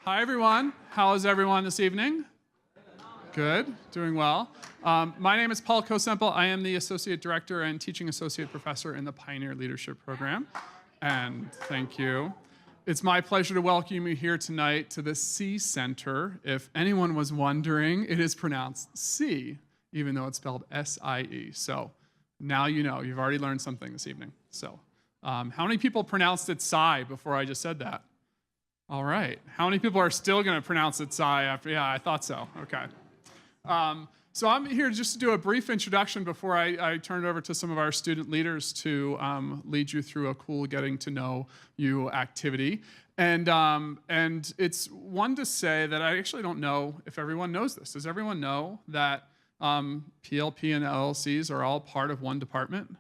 Hi, everyone. How is everyone this evening? Good, doing well. My name is Paul Kosemple. I am the Associate Director and Teaching Associate Professor in the Pioneer Leadership Program. And thank you. It's my pleasure to welcome you here tonight to the C Center. If anyone was wondering, it is pronounced C, even though it's spelled S-I-E. So now you know. You've already learned something this evening. So how many people pronounced it Psy before I just said that? All right. How many people are still going to pronounce it Psy after? Yeah, I thought so. Okay. So I'm here just to do a brief introduction before I turn it over to some of our student leaders to lead you through a cool getting to know you activity. And it's one to say that I actually don't know if everyone knows this. Does everyone know that PLP and LLCs are all part of one department?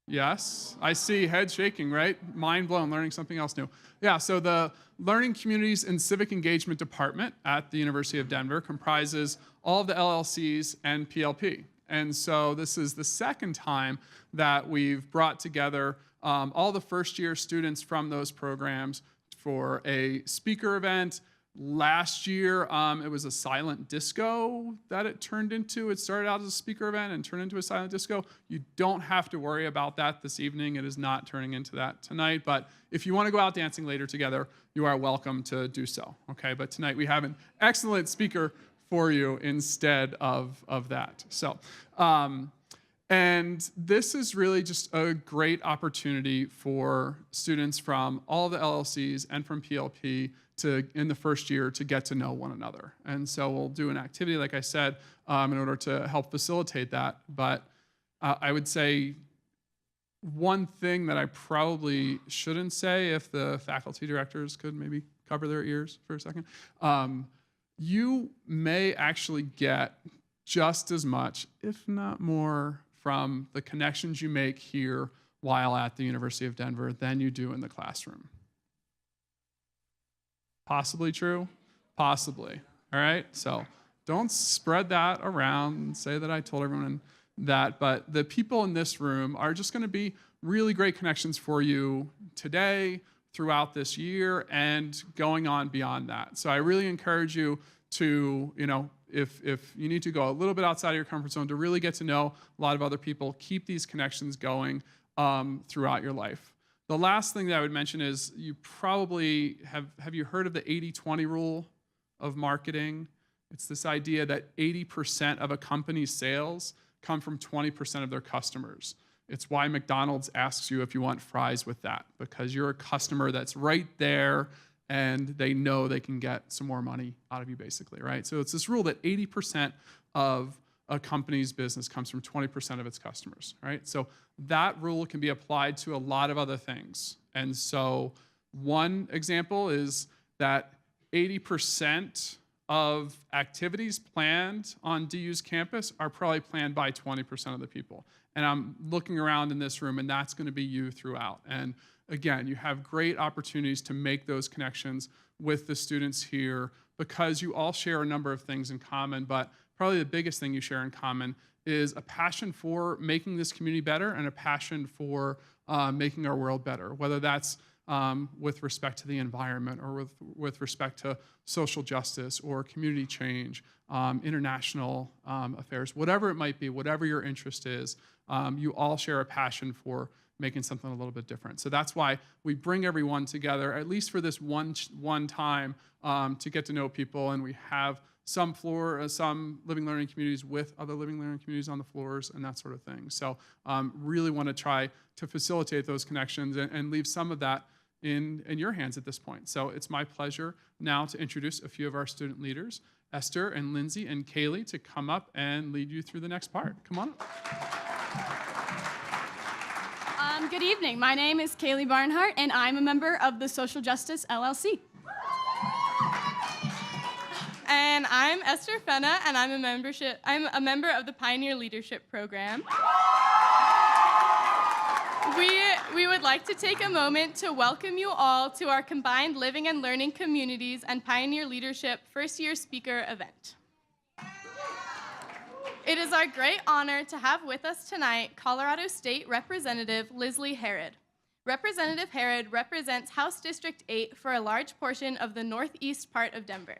Yes, I see head shaking, right? Mind blown, learning something else new. Yeah, so the Learning Communities and Civic Engagement Department at the University of Denver comprises all of the LLCs and PLP. And so this is the second time that we've brought together all the first-year students from those programs for a speaker event. Last year, it was a silent disco that it turned into. It started out as a speaker event and turned into a silent disco. You don't have to worry about that this evening. It is not turning into that tonight. But if you want to go out dancing later together, you are welcome to do so. Okay, but tonight we have an excellent speaker for you instead of that. So, and this is really just a great opportunity for students from all the LLCs and from PLP to, in the first year, to get to know one another. And so we'll do an activity, like I said, in order to help facilitate that. But I would say one thing that I probably shouldn't say, if the faculty directors could maybe cover their ears for a second, you may actually get just as much, if not more, from the connections you make here while at the University of Denver than you do in the classroom. Possibly true? Possibly. All right? So don't spread that around and say that I told everyone that, but the people in this room are just going to be really great connections for you today, throughout this year, and going on beyond that. So I really encourage you to, if you need to go a little bit outside of your comfort zone to really get to know a lot of other people, keep these connections going throughout your life. The last thing that I would mention is you probably have you heard of the 80-20 rule of marketing? It's this idea that 80% of a company's sales come from 20% of their customers. It's why McDonald's asks you if you want fries with that, because you're a customer that's right there and they know they can get some more money out of you, basically, right? So it's this rule that 80% of a company's business comes from 20% of its customers, right? So that rule can be applied to a lot of other things. And so one example is that 80% of activities planned on DU's campus are probably planned by 20% of the people. And I'm looking around in this room, and that's going to be you throughout. And again, you have great opportunities to make those connections with the students here because you all share a number of things in common, but probably the biggest thing you share in common is a passion for making this community better and a passion for making our world better, whether that's with respect to the environment or with respect to social justice or community change, international affairs, whatever it might be, whatever your interest is, you all share a passion for making something a little bit different. So that's why we bring everyone together, at least for this one time, to get to know people, and we have some living learning communities with other living learning communities on the floors and that sort of thing. So really want to try to facilitate those connections and leave some of that in your hands at this point. So it's my pleasure now to introduce a few of our student leaders, Esther and Lindsay and Kaylee, to come up and lead you through the next part. Come on up. Good evening. My name is Kaylee Barnhart, and I'm a member of the Social Justice LLC. And I'm Esther Fenna, and I'm a member of the Pioneer Leadership Program. We would like to take a moment to welcome you all to our combined Living and Learning Communities and Pioneer Leadership first-year speaker event. It is our great honor to have with us tonight Colorado State Representative Leslie Herod. Representative Herod represents House District 8 for a large portion of the northeast part of Denver.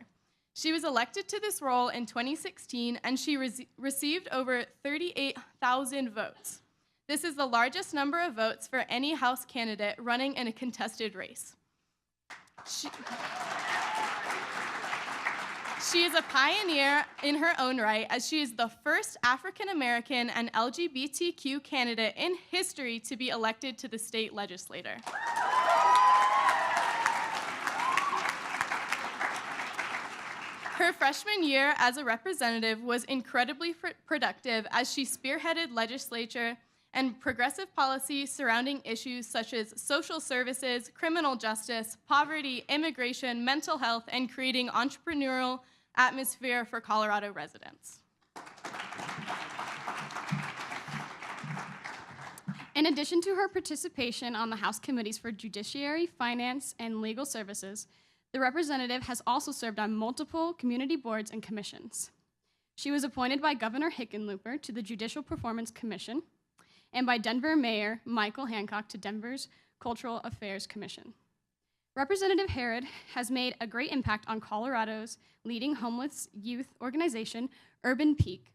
She was elected to this role in 2016, and she received over 38,000 votes. This is the largest number of votes for any House candidate running in a contested race. She is a pioneer in her own right, as she is the first African American and LGBTQ candidate in history to be elected to the state legislature. Her freshman year as a representative was incredibly productive as she spearheaded legislature and progressive policy surrounding issues such as social services, criminal justice, poverty, immigration, mental health, and creating entrepreneurial atmosphere for Colorado residents. In addition to her participation on the House committees for Judiciary, Finance, and Legal Services, the representative has also served on multiple community boards and commissions. She was appointed by Governor Hickenlooper to the Judicial Performance Commission and by Denver Mayor Michael Hancock to Denver's Cultural Affairs Commission. Representative Herod has made a great impact on Colorado's leading homeless youth organization, Urban Peak,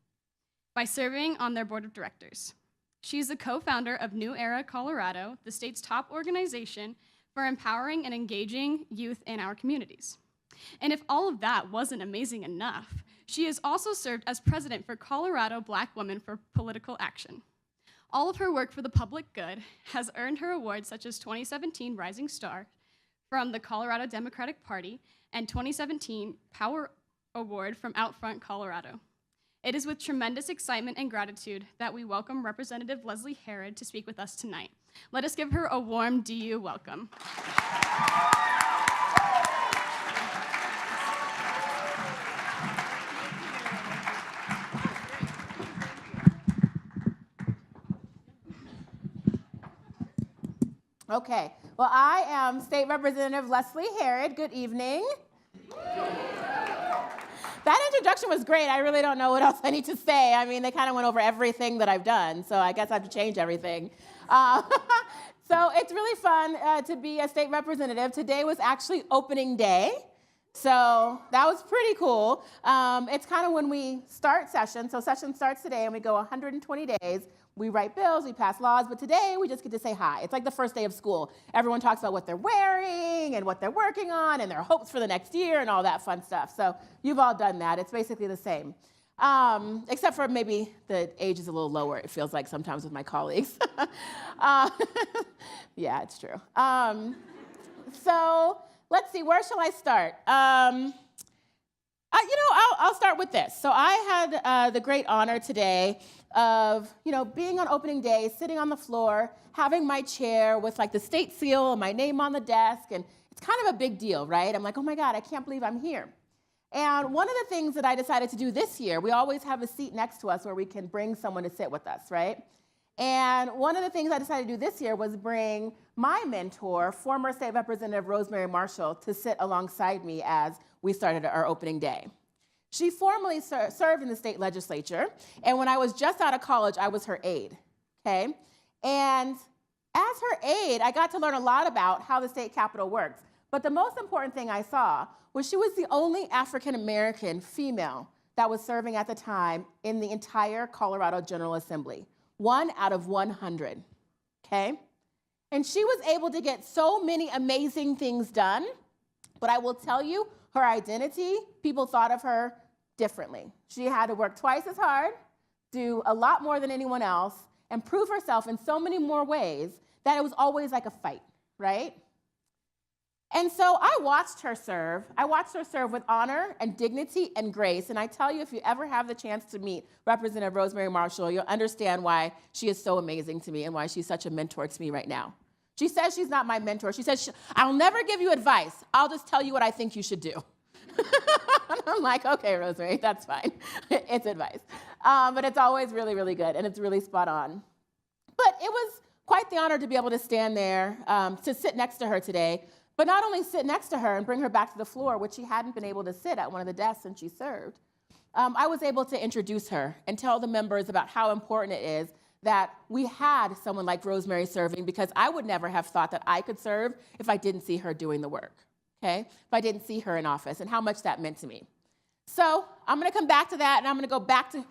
by serving on their board of directors. She's the co-founder of New Era Colorado, the state's top organization for empowering and engaging youth in our communities. And if all of that wasn't amazing enough, she has also served as president for Colorado Black Women for Political Action. All of her work for the public good has earned her awards such as 2017 Rising Star from the Colorado Democratic Party and 2017 Power Award from Outfront Colorado. It is with tremendous excitement and gratitude that we welcome Representative Leslie Herod to speak with us tonight. Let us give her a warm DU welcome. Okay, well, I am State Representative Leslie Herod. Good evening. That introduction was great. I really don't know what else I need to say. I mean, they kind of went over everything that I've done, so I guess I have to change everything. So it's really fun to be a state representative. Today was actually opening day, so that was pretty cool. It's kind of when we start session. So session starts today, and we go 120 days. We write bills, we pass laws, but today we just get to say hi. It's like the first day of school. Everyone talks about what they're wearing and what they're working on and their hopes for the next year and all that fun stuff. So you've all done that. It's basically the same. Except for maybe the age is a little lower, it feels like sometimes with my colleagues. Yeah, it's true. So let's see, where shall I start? I'll start with this. So I had the great honor today of, being on opening day, sitting on the floor, having my chair with like the state seal and my name on the desk, and it's kind of a big deal, right? I'm like, oh my God, I can't believe I'm here. And one of the things that I decided to do this year, we always have a seat next to us where we can bring someone to sit with us, right? And one of the things I decided to do this year was bring my mentor, former State Representative Rosemary Marshall, to sit alongside me as we started our opening day. She formerly served in the state legislature, and when I was just out of college, I was her aide, okay? And as her aide, I got to learn a lot about how the state capitol works. But the most important thing I saw was she was the only African American female that was serving at the time in the entire Colorado General Assembly, 1 out of 100, okay? And she was able to get so many amazing things done, but I will tell you, her identity, people thought of her differently. She had to work twice as hard, do a lot more than anyone else, and prove herself in so many more ways that it was always like a fight, right? And so I watched her serve. I watched her serve with honor and dignity and grace. And I tell you, if you ever have the chance to meet Representative Rosemary Marshall, you'll understand why she is so amazing to me and why she's such a mentor to me right now. She says she's not my mentor. She says, I'll never give you advice. I'll just tell you what I think you should do. And I'm like, okay, Rosemary, that's fine. It's advice. But it's always really, really good, and it's really spot on. But it was quite the honor to be able to stand there, to sit next to her today, but not only sit next to her and bring her back to the floor, which she hadn't been able to sit at one of the desks since she served. I was able to introduce her and tell the members about how important it is that we had someone like Rosemary serving, because I would never have thought that I could serve if I didn't see her doing the work, okay? If I didn't see her in office and how much that meant to me. So I'm going to come back to that, and I'm going to go back to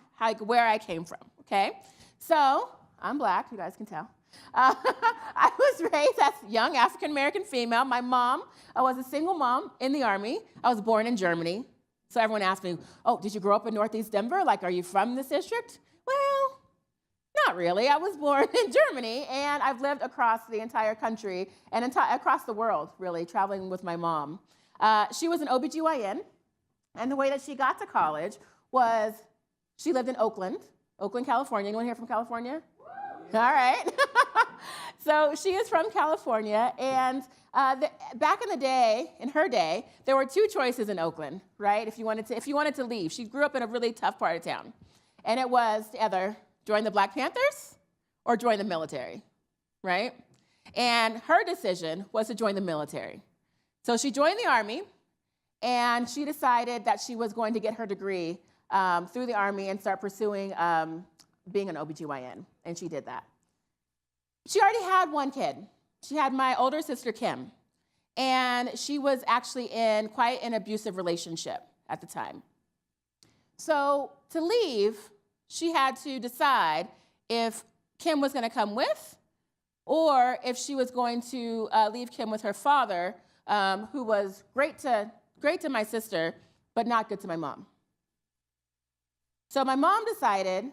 where I came from, okay? So I'm Black, you guys can tell. I was raised as a young African American female. My mom was a single mom in the Army. I was born in Germany. So everyone asked me, oh, did you grow up in Northeast Denver? Like, are you from this district? Well, not really. I was born in Germany, and I've lived across the entire country and across the world, really, traveling with my mom. She was an OBGYN, and the way that she got to college was she lived in Oakland, California. Anyone here from California? All right. So she is from California, and back in the day, in her day, there were two choices in Oakland, right? If you wanted to leave, she grew up in a really tough part of town, and it was to either join the Black Panthers or join the military, right? And her decision was to join the military. So she joined the Army, and she decided that she was going to get her degree through the Army and start pursuing being an OBGYN, and she did that. She already had one kid. She had my older sister, Kim, and she was actually in quite an abusive relationship at the time. So to leave, she had to decide if Kim was going to come with, or if she was going to leave Kim with her father, who was great to my sister, but not good to my mom. So my mom decided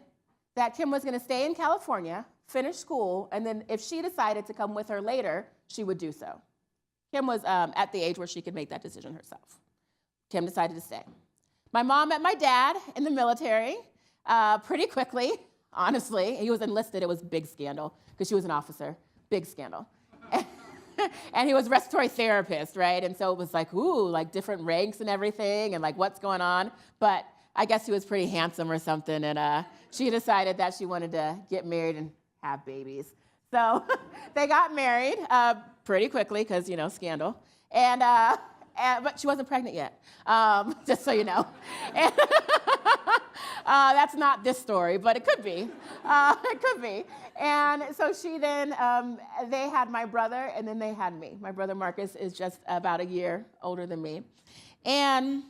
that Kim was going to stay in California, finish school, and then if she decided to come with her later, she would do so. Kim was at the age where she could make that decision herself. Kim decided to stay. My mom met my dad in the military pretty quickly, honestly. He was enlisted. It was a big scandal because she was an officer. Big scandal. And he was a respiratory therapist, right? And so it was like, ooh, like different ranks and everything, and like what's going on. But I guess he was pretty handsome or something, and she decided that she wanted to get married and have babies. So they got married pretty quickly because, scandal. But she wasn't pregnant yet, just so you know. And that's not this story, but it could be. It could be. And so she then, they had my brother, and then they had me. My brother Marcus is just about a year older than me. And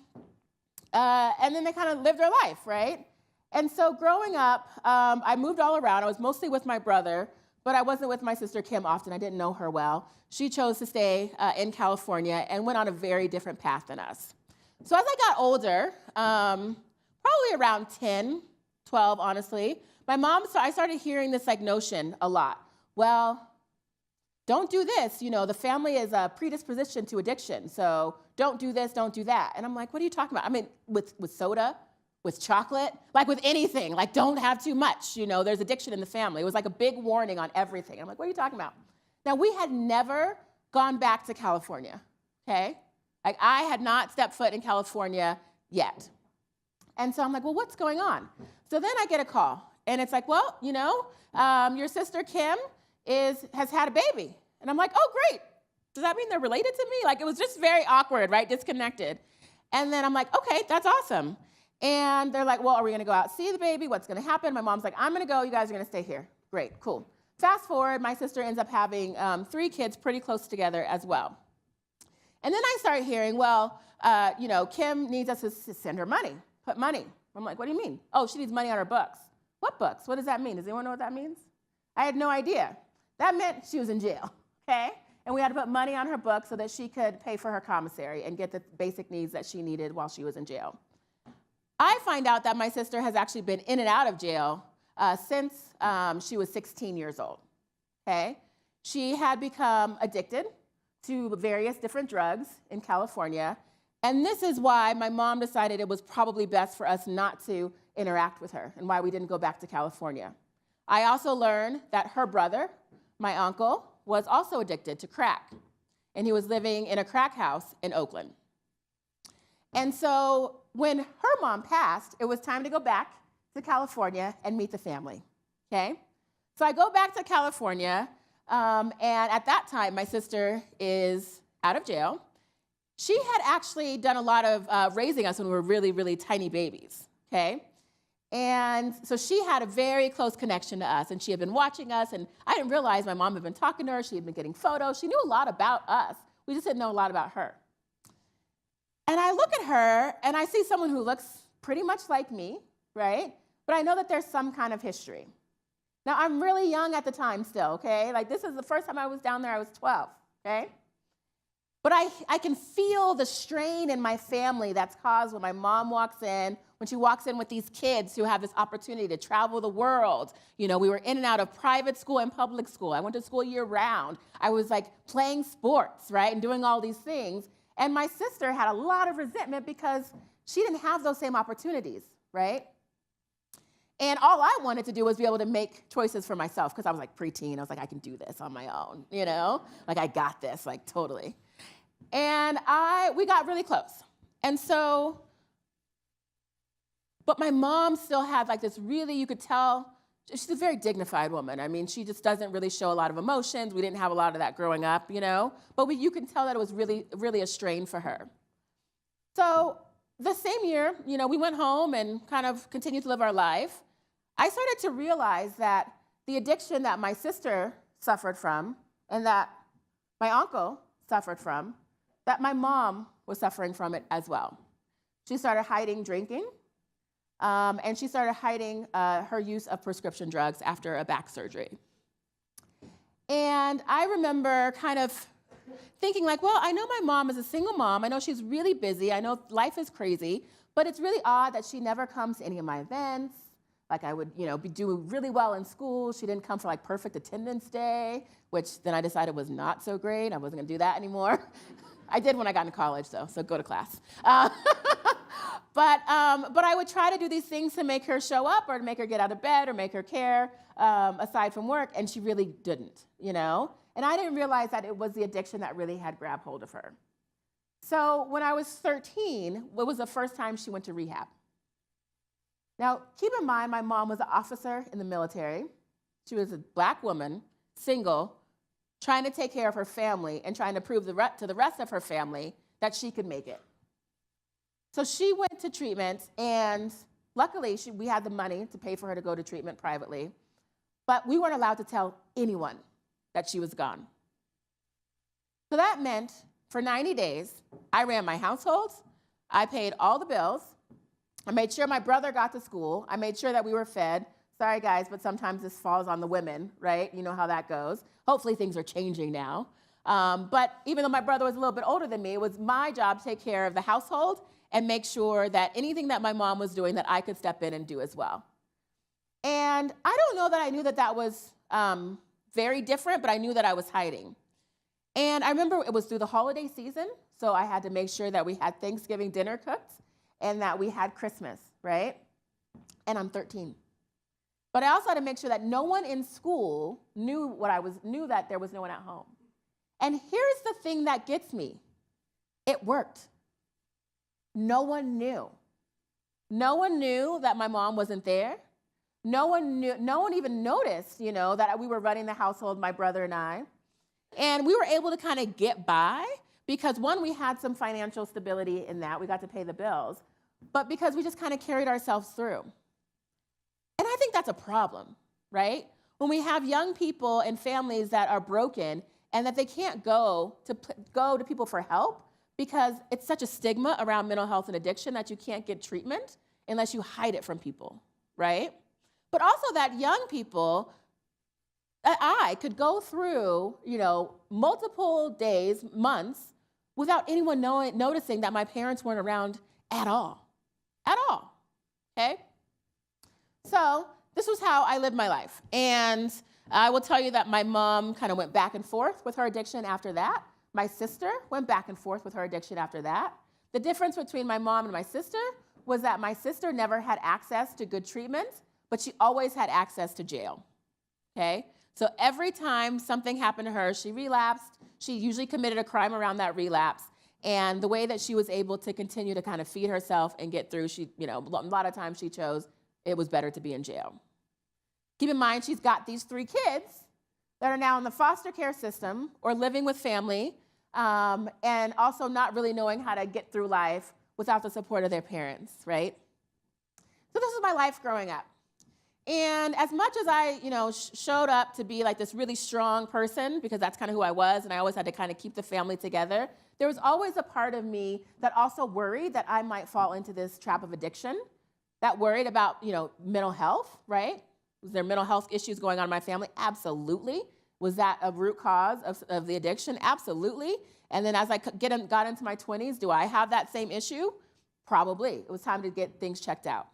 then they kind of lived their life, right? And so growing up, I moved all around. I was mostly with my brother, but I wasn't with my sister Kim often. I didn't know her well. She chose to stay in California and went on a very different path than us. So as I got older, probably around 10, 12, honestly, I started hearing this notion a lot. Well, don't do this. The family is a predisposition to addiction, so don't do this, don't do that. And I'm like, what are you talking about? I mean, with soda, with chocolate, with anything, don't have too much. There's addiction in the family. It was like a big warning on everything. I'm like, what are you talking about? Now, we had never gone back to California, okay? I had not stepped foot in California yet. And so I'm like, well, what's going on? So then I get a call, and it's like, well, your sister Kim has had a baby. And I'm like, oh, great. Does that mean they're related to me? It was just very awkward, right? Disconnected. And then I'm like, okay, that's awesome. And they're like, well, are we going to go out see the baby? What's going to happen? My mom's like, I'm going to go. You guys are going to stay here. Great, cool. Fast forward, my sister ends up having 3 kids pretty close together as well. And then I start hearing, well, Kim needs us to send her money, put money. I'm like, what do you mean? Oh, she needs money on her books. What books? What does that mean? Does anyone know what that means? I had no idea. That meant she was in jail, okay? And we had to put money on her books so that she could pay for her commissary and get the basic needs that she needed while she was in jail. I find out that my sister has actually been in and out of jail since she was 16 years old, okay? She had become addicted to various different drugs in California, and this is why my mom decided it was probably best for us not to interact with her and why we didn't go back to California. I also learned that her brother, my uncle, was also addicted to crack, and he was living in a crack house in Oakland. And so when her mom passed, it was time to go back to California and meet the family, okay? So I go back to California, and at that time, my sister is out of jail. She had actually done a lot of raising us when we were really, really tiny babies, okay? And so she had a very close connection to us, and she had been watching us, and I didn't realize my mom had been talking to her. She had been getting photos. She knew a lot about us. We just didn't know a lot about her. And I look at her, and I see someone who looks pretty much like me, right? But I know that there's some kind of history. Now, I'm really young at the time still, okay? Like, this is the first time I was down there, I was 12, okay? But I can feel the strain in my family that's caused when my mom walks in, when she walks in with these kids who have this opportunity to travel the world. You know, we were in and out of private school and public school. I went to school year round. I was like playing sports, right, and doing all these things. And my sister had a lot of resentment because she didn't have those same opportunities, right? And all I wanted to do was be able to make choices for myself because I was like preteen. I was like, I can do this on my own, you know? Like, I got this, like, totally. And we got really close. And so, but my mom still had like this really, you could tell, she's a very dignified woman. I mean, she just doesn't really show a lot of emotions. We didn't have a lot of that growing up, you know? But you can tell that it was really, really a strain for her. So the same year, you know, we went home and kind of continued to live our life. I started to realize that the addiction that my sister suffered from and that my uncle suffered from, that my mom was suffering from it as well. She started hiding drinking, and she started hiding her use of prescription drugs after a back surgery. And I remember kind of thinking like, well, I know my mom is a single mom. I know she's really busy. I know life is crazy, but it's really odd that she never comes to any of my events. Like I would, you know, be doing really well in school. She didn't come for like perfect attendance day, which then I decided was not so great. I wasn't gonna do that anymore. I did when I got into college though, so go to class. But I would try to do these things to make her show up or to make her get out of bed or make her care aside from work, and she really didn't, you know? And I didn't realize that it was the addiction that really had grabbed hold of her. So when I was 13, it was the first time she went to rehab. Now, keep in mind, my mom was an officer in the military. She was a black woman, single, trying to take care of her family and trying to prove to the rest of her family that she could make it. So she went to treatment, and luckily, we had the money to pay for her to go to treatment privately, but we weren't allowed to tell anyone that she was gone. So that meant for 90 days, I ran my household, I paid all the bills, I made sure my brother got to school. I made sure that we were fed. Sorry, guys, but sometimes this falls on the women, right? You know how that goes. Hopefully things are changing now. But even though my brother was a little bit older than me, it was my job to take care of the household and make sure that anything that my mom was doing that I could step in and do as well. And I don't know that I knew that that was very different, but I knew that I was hiding. And I remember it was through the holiday season, so I had to make sure that we had Thanksgiving dinner cooked and that we had Christmas, right? And I'm 13. But I also had to make sure that no one in school knew that there was no one at home. And here's the thing that gets me. It worked. No one knew. No one knew that my mom wasn't there. No one even noticed, you know, that we were running the household, my brother and I. And we were able to kind of get by because, one, we had some financial stability in that. We got to pay the bills. But because we just kind of carried ourselves through. And I think that's a problem, right? When we have young people and families that are broken and that they can't go to people for help because it's such a stigma around mental health and addiction that you can't get treatment unless you hide it from people, right? But also that young people, I could go through, you know, multiple days, months, without anyone noticing that my parents weren't around at all. At all, okay? So this was how I lived my life. And I will tell you that my mom kind of went back and forth with her addiction after that. My sister went back and forth with her addiction after that. The difference between my mom and my sister was that my sister never had access to good treatment, but she always had access to jail, okay? So every time something happened to her, she relapsed. She usually committed a crime around that relapse. And the way that she was able to continue to kind of feed herself and get through, she, you know, a lot of times she chose it was better to be in jail. Keep in mind, she's got these 3 kids that are now in the foster care system or living with family and also not really knowing how to get through life without the support of their parents, right? So this was my life growing up. And as much as I, showed up to be like this really strong person, because that's kind of who I was, and I always had to kind of keep the family together, there was always a part of me that also worried that I might fall into this trap of addiction, that worried about, mental health, right? Was there mental health issues going on in my family? Absolutely. Was that a root cause of the addiction? Absolutely. And then as I got into my 20s, do I have that same issue? Probably. It was time to get things checked out,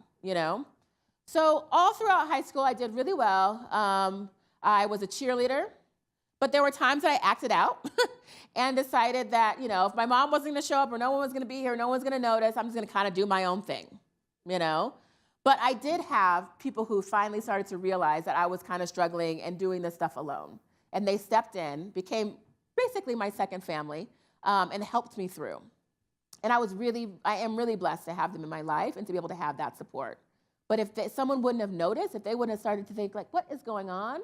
So all throughout high school, I did really well. I was a cheerleader, but there were times that I acted out and decided that, if my mom wasn't going to show up or no one was going to be here, no one's going to notice, I'm just going to kind of do my own thing, But I did have people who finally started to realize that I was kind of struggling and doing this stuff alone. And they stepped in, became basically my second family, and helped me through. And I am really blessed to have them in my life and to be able to have that support. But if someone wouldn't have noticed, if they wouldn't have started to think, like, what is going on?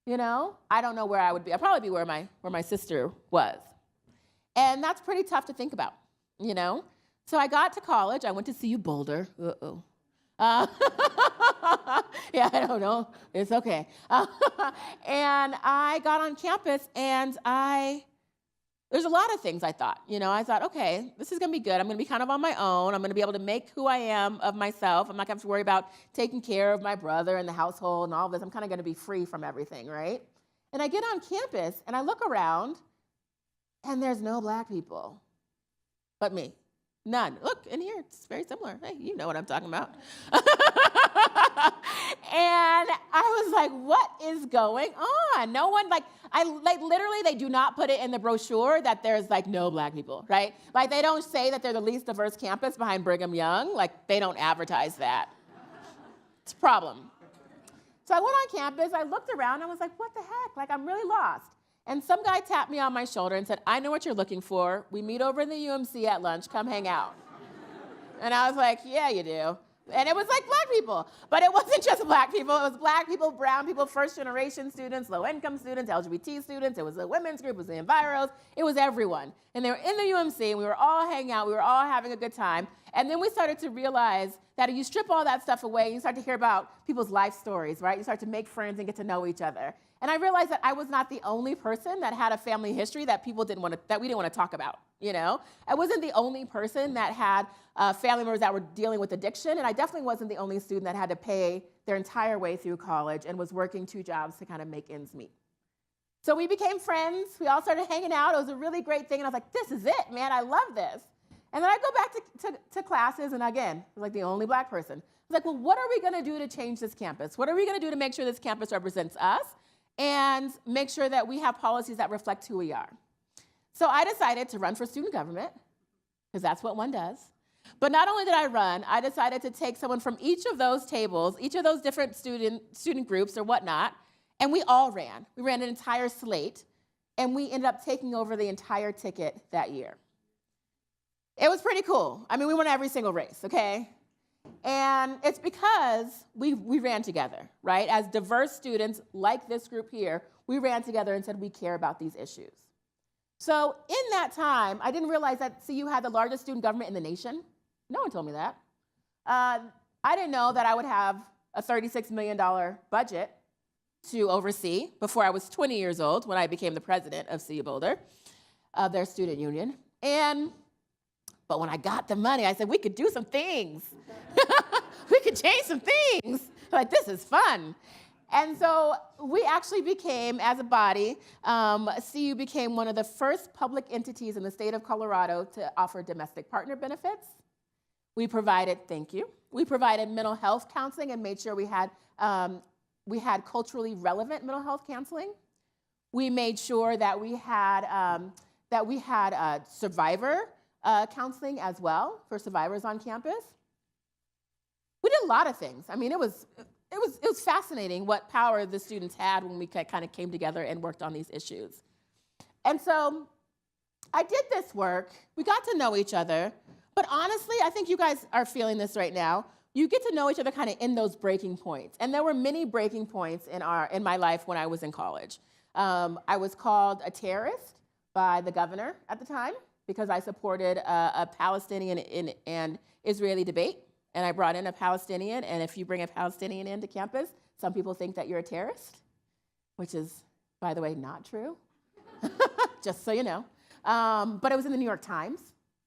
I don't know where I would be. I'd probably be where my sister was. And that's pretty tough to think about, So I got to college. I went to CU Boulder. Uh-oh. Yeah, I don't know. It's okay. And I got on campus, and there's a lot of things I thought. I thought, okay, this is going to be good. I'm going to be kind of on my own. I'm going to be able to make who I am of myself. I'm not going to have to worry about taking care of my brother and the household and all of this. I'm kind of going to be free from everything, right? And I get on campus, and I look around, and there's no Black people but me. None. Look, in here, it's very similar. Hey, you know what I'm talking about. And I was like, what is going on? No one, literally, they do not put it in the brochure that there's, no Black people, right? They don't say that they're the least diverse campus behind Brigham Young. They don't advertise that. It's a problem. So I went on campus, I looked around, I was like, what the heck? I'm really lost. And some guy tapped me on my shoulder and said, I know what you're looking for. We meet over in the UMC at lunch. Come hang out. And I was like, yeah, you do. And it was Black people. But it wasn't just Black people. It was Black people, brown people, first-generation students, low-income students, LGBT students. It was a women's group. It was the Enviros. It was everyone. And they were in the UMC, and we were all hanging out. We were all having a good time. And then we started to realize that you strip all that stuff away, and you start to hear about people's life stories, right? You start to make friends and get to know each other. And I realized that I was not the only person that had a family history that we didn't want to talk about, I wasn't the only person that had family members that were dealing with addiction, and I definitely wasn't the only student that had to pay their entire way through college and was working 2 jobs to kind of make ends meet. So we became friends. We all started hanging out. It was a really great thing, and I was like, this is it, man. I love this. And then I go back to classes, and again, I was the only Black person. I was like, well, what are we going to do to change this campus? What are we going to do to make sure this campus represents us and make sure that we have policies that reflect who we are? So I decided to run for student government, because that's what one does. But not only did I run, I decided to take someone from each of those tables, each of those different student groups or whatnot, and we all ran. We ran an entire slate, and we ended up taking over the entire ticket that year. It was pretty cool. I mean, we won every single race, okay? And it's because we ran together, right? As diverse students like this group here, we ran together and said we care about these issues. So in that time, I didn't realize that CU had the largest student government in the nation. No one told me that. I didn't know that I would have a $36 million budget to oversee before I was 20 years old when I became the president of CU Boulder, of their student union. But when I got the money, I said, we could do some things. We could change some things. This is fun. And so we actually became, as a body, CU became one of the first public entities in the state of Colorado to offer domestic partner benefits. We provided mental health counseling and made sure we had culturally relevant mental health counseling. We made sure that we had survivor counseling as well for survivors on campus. We did a lot of things. I mean, it was fascinating what power the students had when we kind of came together and worked on these issues. And so I did this work. We got to know each other. But honestly, I think you guys are feeling this right now. You get to know each other kind of in those breaking points. And there were many breaking points in my life when I was in college. I was called a terrorist by the governor at the time because I supported a Palestinian and Israeli debate and I brought in a Palestinian, and if you bring a Palestinian into campus, some people think that you're a terrorist, which is, by the way, not true, just so you know. But it was in the New York Times,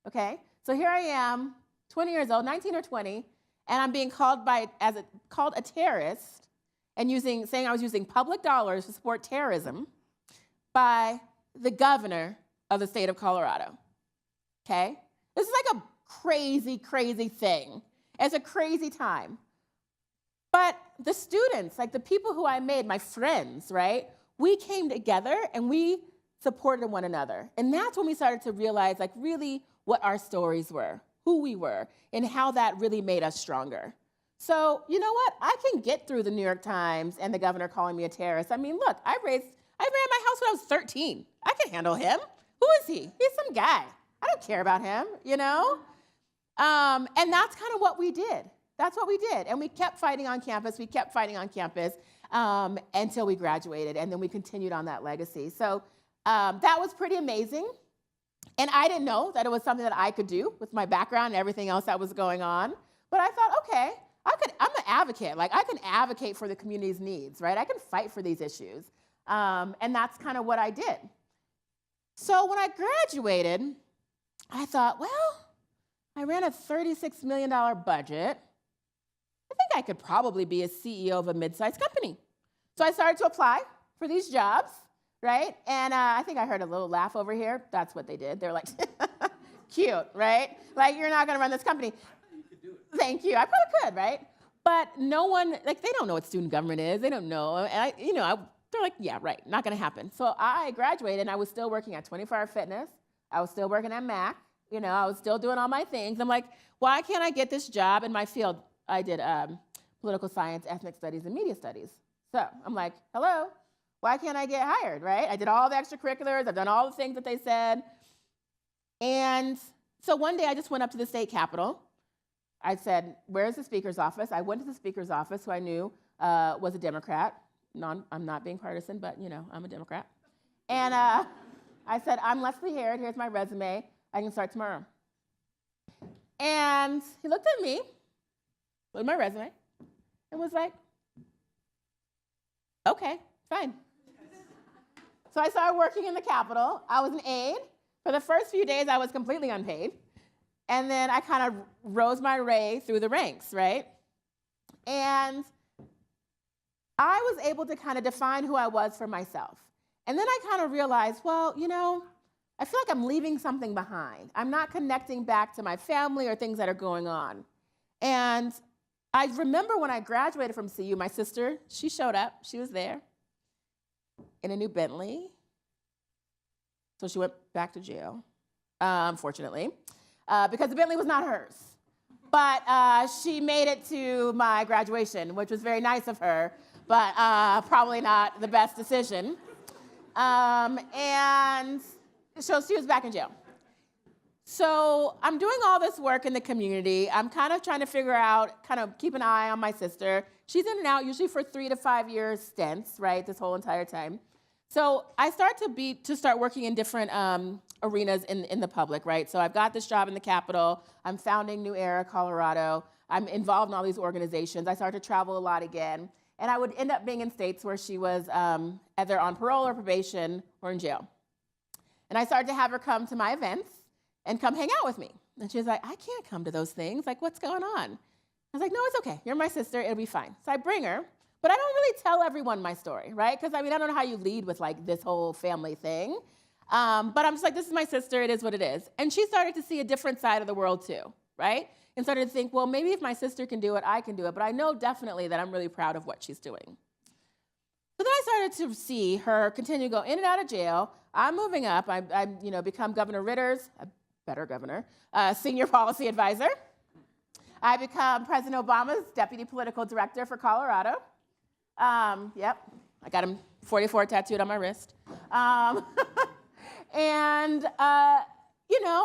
okay? So here I am, 20 years old, 19 or 20, and I'm being called a terrorist and saying I was using public dollars to support terrorism by the governor of the state of Colorado, okay? This is like a crazy, crazy thing. It's a crazy time. But the students, like the people who I made, my friends, right? We came together and we supported one another. And that's when we started to realize like really what our stories were, who we were, and how that really made us stronger. So, you know what? I can get through the New York Times and the governor calling me a terrorist. I mean, look, I ran my house when I was 13. I can handle him. Who is he? He's some guy. I don't care about him, you know? And that's kind of what we did. That's what we did. And we kept fighting on campus. We kept fighting on campus until we graduated. And then we continued on that legacy. So that was pretty amazing. And I didn't know that it was something that I could do with my background and everything else that was going on. But I thought, okay, I'm an advocate. Like, I can advocate for the community's needs, right? I can fight for these issues. And that's kind of what I did. So when I graduated, I thought, well, I ran a $36 million budget. I think I could probably be a CEO of a mid-sized company. So I started to apply for these jobs, right? And I think I heard a little laugh over here. That's what they did. They're like, cute, right? Like, you're not going to run this company. You could do it. Thank you. I probably could, right? But no one, like, they don't know what student government is. They don't know. And they're like, yeah, right, not going to happen. So I graduated, and I was still working at 24 Hour Fitness. I was still working at Mac. I was still doing all my things. I'm like, why can't I get this job in my field? I did political science, ethnic studies, and media studies. So I'm like, hello, why can't I get hired, right? I did all the extracurriculars. I've done all the things that they said. And so one day I just went up to the state capitol. I said, where's the speaker's office? I went to the speaker's office, who I knew was a Democrat. I'm not being partisan, but, I'm a Democrat. And I said, I'm Leslie Harrod. Here's my resume. I can start tomorrow. And he looked at me with my resume and was like, okay, fine. So I started working in the Capitol. I was an aide. For the first few days, I was completely unpaid. And then I kind of rose my way through the ranks, right? And I was able to kind of define who I was for myself. And then I kind of realized, well, I feel like I'm leaving something behind. I'm not connecting back to my family or things that are going on. And I remember when I graduated from CU, my sister, she showed up. She was there in a new Bentley. So she went back to jail, unfortunately, because the Bentley was not hers. But she made it to my graduation, which was very nice of her, but probably not the best decision. And so she was back in jail. So I'm doing all this work in the community. I'm kind of trying to figure out, kind of keep an eye on my sister. She's in and out, usually for 3 to 5 year stints, right, this whole entire time. So I start to working in different arenas in the public, right? So I've got this job in the Capitol. I'm founding New Era, Colorado. I'm involved in all these organizations. I started to travel a lot again. And I would end up being in states where she was either on parole or probation or in jail. And I started to have her come to my events and come hang out with me. And she was like, I can't come to those things. Like, what's going on? I was like, no, it's okay. You're my sister. It'll be fine. So I bring her. But I don't really tell everyone my story, right? Because, I don't know how you lead with, like, this whole family thing. But I'm just like, this is my sister. It is what it is. And she started to see a different side of the world, too, right? And started to think, well, maybe if my sister can do it, I can do it. But I know definitely that I'm really proud of what she's doing. So then I started to see her continue to go in and out of jail. I'm moving up. I become Governor Ritter's, a better governor, senior policy advisor. I become President Obama's deputy political director for Colorado. Yep, I got him 44 tattooed on my wrist. And,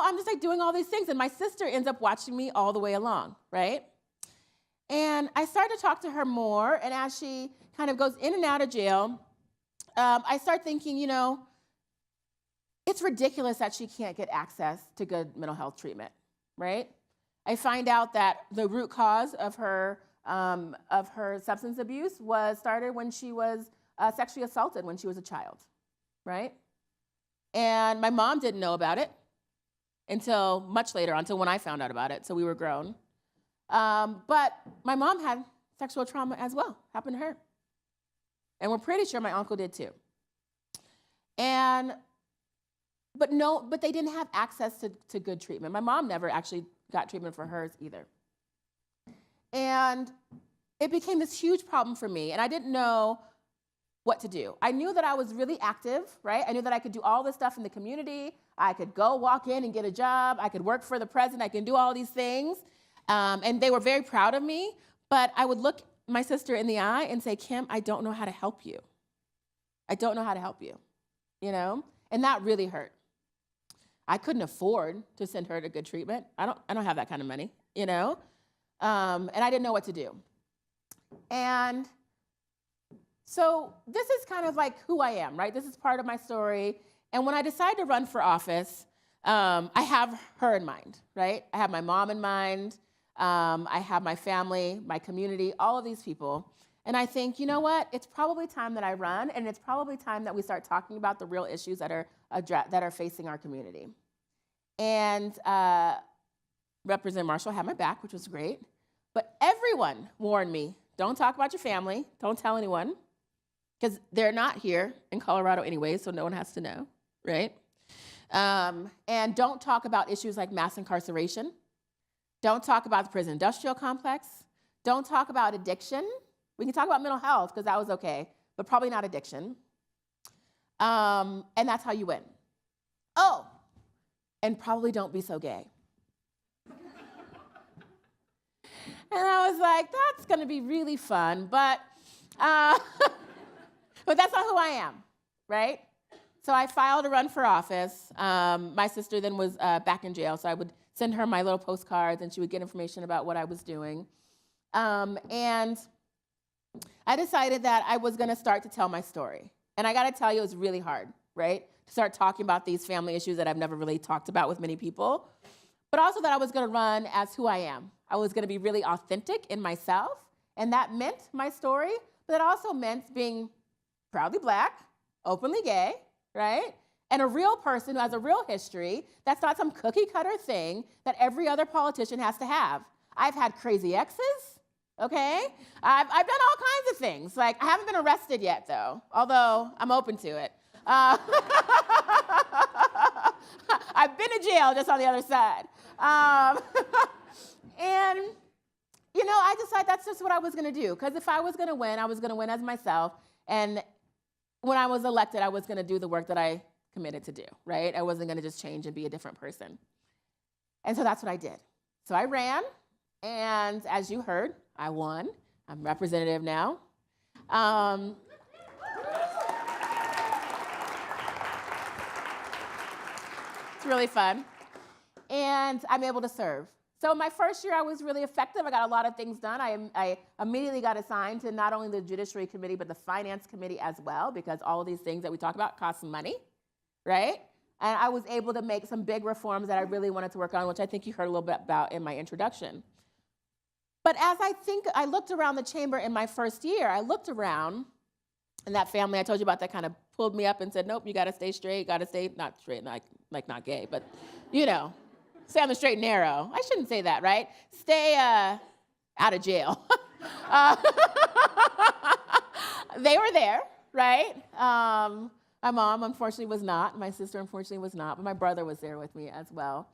I'm just like doing all these things. And my sister ends up watching me all the way along, right? And I started to talk to her more. And as she kind of goes in and out of jail, I start thinking, it's ridiculous that she can't get access to good mental health treatment, right? I find out that the root cause of her substance abuse started when she was sexually assaulted when she was a child, right? And my mom didn't know about it until much later, until when I found out about it, so we were grown. But my mom had sexual trauma as well, happened to her. And we're pretty sure my uncle did too. But they didn't have access to good treatment. My mom never actually got treatment for hers either. And it became this huge problem for me, and I didn't know what to do. I knew that I was really active, right? I knew that I could do all this stuff in the community. I could go walk in and get a job. I could work for the president. I can do all these things. And they were very proud of me, but I would look my sister in the eye and say, Kim, I don't know how to help you. I don't know how to help you, you know? And that really hurt. I couldn't afford to send her to good treatment. I don't have that kind of money, you know? And I didn't know what to do. And so this is kind of like who I am, right? This is part of my story. And when I decide to run for office, I have her in mind, right? I have my mom in mind. I have my family, my community, all of these people. And I think, you know what? It's probably time that I run, and it's probably time that we start talking about the real issues that are facing our community. And Representative Marshall had my back, which was great. But everyone warned me, don't talk about your family, don't tell anyone, because they're not here in Colorado anyway, so no one has to know, right? And don't talk about issues like mass incarceration. Don't talk about the prison industrial complex. Don't talk about addiction. We can talk about mental health, because that was okay, but probably not addiction. And that's how you win. Oh, and probably don't be so gay. And I was like, that's going to be really fun, but that's not who I am, right? So I filed to run for office. My sister then was back in jail, so I would send her my little postcards, and she would get information about what I was doing. And I decided that I was going to start to tell my story. And I got to tell you, it was really hard, right? To start talking about these family issues that I've never really talked about with many people. But also that I was going to run as who I am. I was going to be really authentic in myself, and that meant my story, but it also meant being proudly Black, openly gay, right? And a real person who has a real history. That's not some cookie cutter thing that every other politician has to have. I've had crazy exes, okay? I've done all kinds of things. Like, I haven't been arrested yet, though, although I'm open to it. I've been to jail just on the other side. And, you know, I decided that's just what I was going to do. Because if I was going to win, I was going to win as myself. And when I was elected, I was going to do the work that I committed to do, right? I wasn't going to just change and be a different person. And so that's what I did. So I ran, and as you heard, I won. I'm representative now. It's really fun. And I'm able to serve. So my first year, I was really effective. I got a lot of things done. I immediately got assigned to not only the Judiciary Committee, but the Finance Committee as well, because all of these things that we talk about cost some money, right? And I was able to make some big reforms that I really wanted to work on, which I think you heard a little bit about in my introduction. But as I looked around the chamber in my first year, I looked around, and that family I told you about that kind of pulled me up and said, nope, you got to stay straight, got to stay, not straight, like not gay, but, you know, stay on the straight and narrow. I shouldn't say that, right? Stay out of jail. They were there, right? My mom, unfortunately, was not. My sister, unfortunately, was not. But my brother was there with me as well.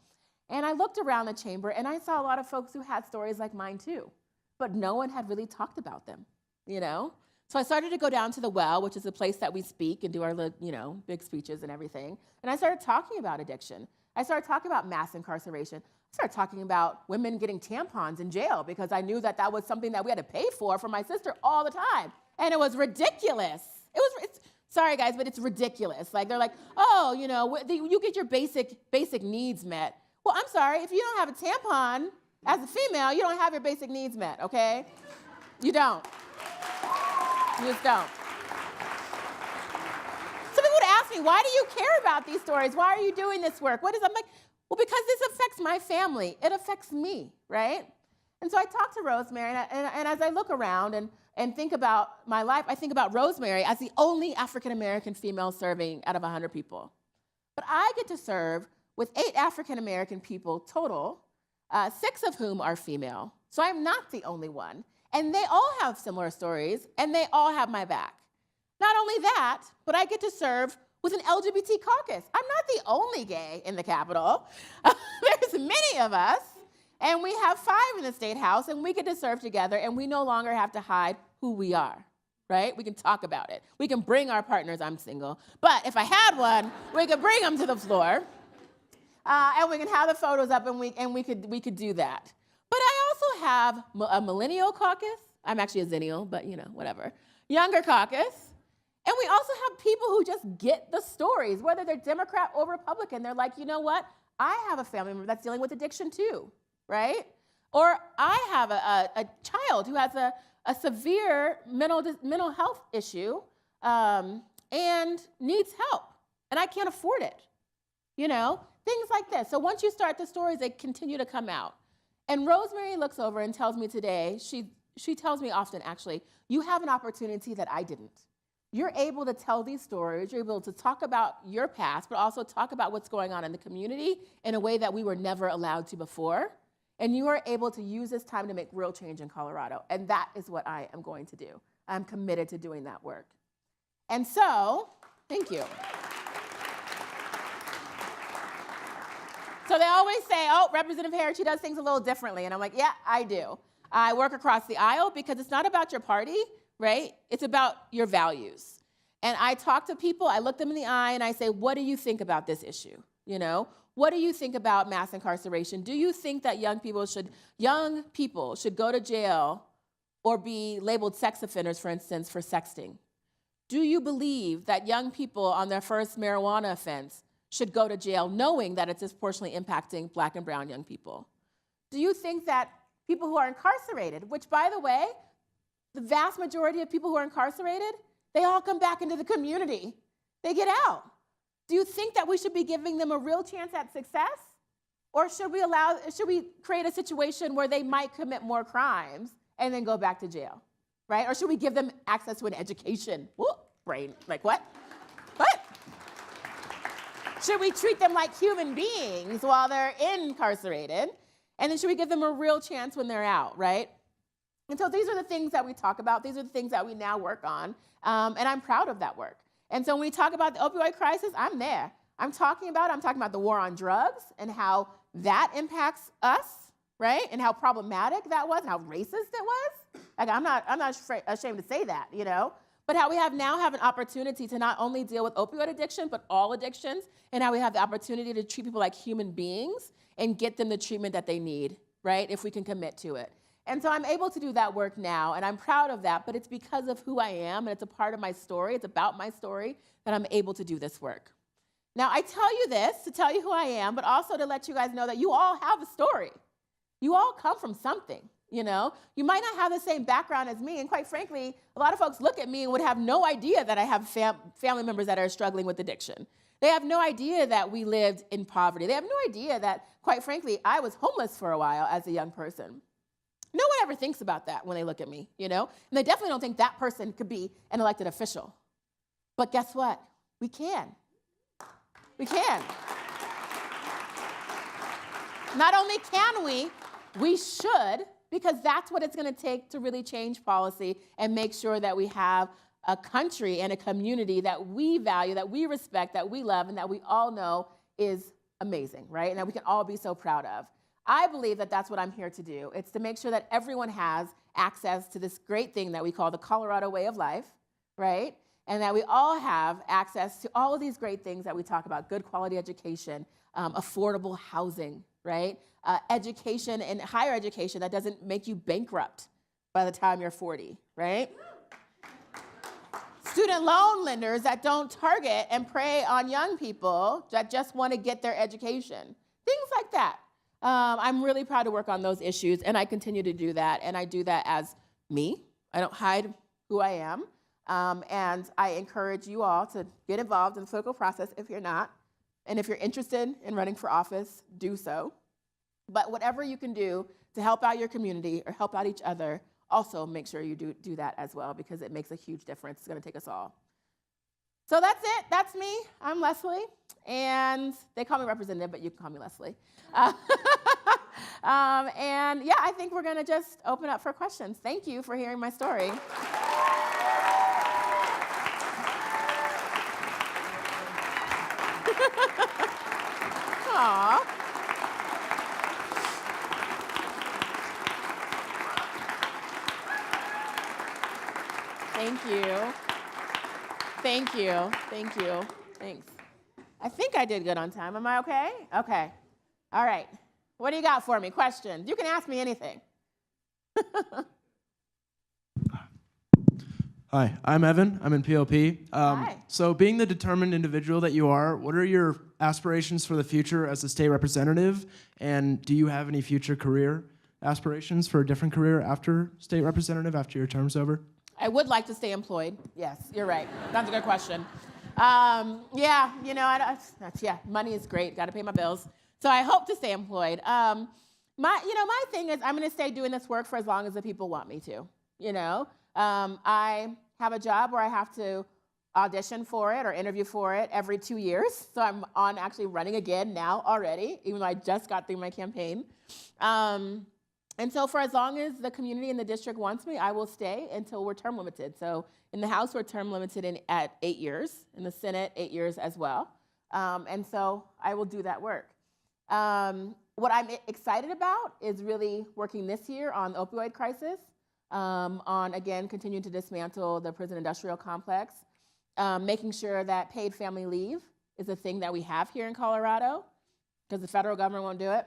And I looked around the chamber, and I saw a lot of folks who had stories like mine, too. But no one had really talked about them, you know? So I started to go down to the Well, which is a place that we speak and do our, you know, big speeches and everything. And I started talking about addiction. I started talking about mass incarceration. I started talking about women getting tampons in jail because I knew that that was something that we had to pay for my sister all the time. And it was ridiculous. Sorry, guys, but it's ridiculous. Like, they're like, oh, you know, you get your basic needs met. Well, I'm sorry, if you don't have a tampon as a female, you don't have your basic needs met, okay? You don't. You just don't. Some people would ask me, why do you care about these stories? Why are you doing this work? I'm like, Well, because this affects my family, it affects me, right? And so I talked to Rosemary, and as I look around and think about my life, I think about Rosemary as the only African American female serving out of 100 people. But I get to serve with 8 African American people total, 6 of whom are female. So I'm not the only one. And they all have similar stories, and they all have my back. Not only that, but I get to serve with an LGBT caucus. I'm not the only gay in the Capitol. There's many of us, and we have 5 in the State House, and we get to serve together, and we no longer have to hide who we are, right? We can talk about it. We can bring our partners. I'm single. But if I had one, we could bring them to the floor, and we can have the photos up, and we could do that. But I also have a millennial caucus. I'm actually a zennial, but whatever. Younger caucus. And we also have people who just get the stories, whether they're Democrat or Republican. They're like, you know what? I have a family member that's dealing with addiction too, right? Or I have a child who has a severe mental health issue and needs help, and I can't afford it. Things like this. So once you start the stories, they continue to come out. And Rosemary looks over and tells me today, she tells me often, actually, you have an opportunity that I didn't. You're able to tell these stories, you're able to talk about your past, but also talk about what's going on in the community in a way that we were never allowed to before. And you are able to use this time to make real change in Colorado. And that is what I am going to do. I'm committed to doing that work. And so, thank you. So they always say, oh, Representative Harris, she does things a little differently. And I'm like, yeah, I do. I work across the aisle because it's not about your party, right? It's about your values. And I talk to people, I look them in the eye, and I say, what do you think about this issue? What do you think about mass incarceration? Do you think that young people should go to jail or be labeled sex offenders, for instance, for sexting? Do you believe that young people on their first marijuana offense should go to jail knowing that it's disproportionately impacting Black and brown young people? Do you think that people who are incarcerated, which, by the way, the vast majority of people who are incarcerated, they all come back into the community. They get out. Do you think that we should be giving them a real chance at success? Or should we create a situation where they might commit more crimes and then go back to jail, right? Or should we give them access to an education? Whoa, brain, like what? What? Should we treat them like human beings while they're incarcerated? And then should we give them a real chance when they're out, right? And so these are the things that we talk about. These are the things that we now work on. And I'm proud of that work. And so when we talk about the opioid crisis, I'm there. I'm talking about the war on drugs and how that impacts us, right? And how problematic that was and how racist it was. Like, I'm not ashamed to say that, But how we now have an opportunity to not only deal with opioid addiction, but all addictions, and how we have the opportunity to treat people like human beings and get them the treatment that they need, right? If we can commit to it. And so I'm able to do that work now, and I'm proud of that, but it's because of who I am, and it's a part of my story, it's about my story, that I'm able to do this work. Now, I tell you this to tell you who I am, but also to let you guys know that you all have a story. You all come from something, You might not have the same background as me, and quite frankly, a lot of folks look at me and would have no idea that I have family members that are struggling with addiction. They have no idea that we lived in poverty. They have no idea that, quite frankly, I was homeless for a while as a young person. No one ever thinks about that when they look at me, And they definitely don't think that person could be an elected official. But guess what? We can. We can. Not only can we should, because that's what it's going to take to really change policy and make sure that we have a country and a community that we value, that we respect, that we love, and that we all know is amazing, right? And that we can all be so proud of. I believe that that's what I'm here to do. It's to make sure that everyone has access to this great thing that we call the Colorado way of life, right? And that we all have access to all of these great things that we talk about: good quality education, affordable housing, right? Education and higher education that doesn't make you bankrupt by the time you're 40, right? Student loan lenders that don't target and prey on young people that just want to get their education. Things like that. I'm really proud to work on those issues, and I continue to do that, and I do that as me. I don't hide who I am, and I encourage you all to get involved in the political process if you're not. And if you're interested in running for office, do so. But whatever you can do to help out your community or help out each other, also make sure you do that as well, because it makes a huge difference. It's going to take us all. So that's it. That's me. I'm Leslie. And they call me representative, but you can call me Leslie. And yeah, I think we're going to just open up for questions. Thank you for hearing my story. Aww. Thank you. Thank you. Thank you. Thanks. I think I did good on time. Am I okay? Okay. All right. What do you got for me? Questions? You can ask me anything. Hi, I'm Evan. I'm in POP. Hi. So being the determined individual that you are, what are your aspirations for the future as a state representative? And do you have any future career aspirations for a different career after state representative, after your term's over? I would like to stay employed. Yes, you're right. That's a good question. Yeah, you know, money is great. Got to pay my bills. So I hope to stay employed. My thing is I'm going to stay doing this work for as long as the people want me to. You know, I have a job where I have to audition for it or interview for it every 2 years. So I'm on actually running again now already, even though I just got through my campaign. And so for as long as the community and the district wants me, I will stay until we're term limited. So in the House, we're term limited at 8 years. In the Senate, 8 years as well. And so I will do that work. What I'm excited about is really working this year on the opioid crisis, on, again, continuing to dismantle the prison industrial complex, making sure that paid family leave is a thing that we have here in Colorado, because the federal government won't do it.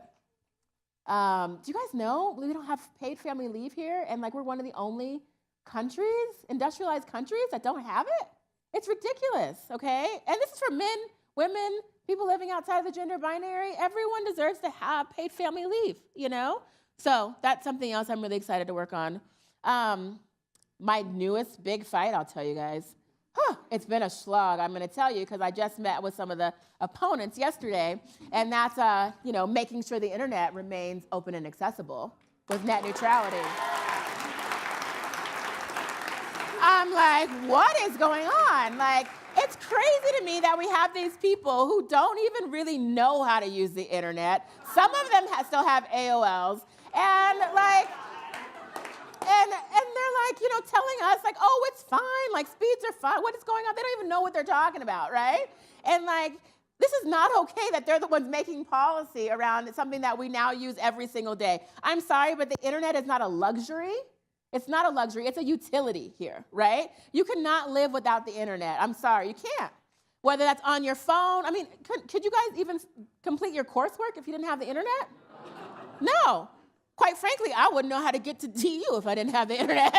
Do you guys know we don't have paid family leave here? And like we're one of the only countries, industrialized countries, that don't have it? It's ridiculous, okay? And this is for men, women, people living outside of the gender binary. Everyone deserves to have paid family leave, you know? So that's something else I'm really excited to work on. My newest big fight, I'll tell you guys, it's been a slog, I'm going to tell you, because I just met with some of the opponents yesterday, and that's making sure the internet remains open and accessible with net neutrality. I'm like, what is going on? Like, it's crazy to me that we have these people who don't even really know how to use the internet. Some of them still have AOLs, and like, and they're like, telling us like, oh, it's fine, like speeds are fine. What is going on? They don't even know what they're talking about, right? And like, this is not okay that they're the ones making policy around something that we now use every single day. I'm sorry, but the internet is not a luxury. It's not a luxury, it's a utility here, right? You cannot live without the internet. I'm sorry, you can't. Whether that's on your phone. I mean, could you guys even complete your coursework if you didn't have the internet? No. Quite frankly, I wouldn't know how to get to DU if I didn't have the internet.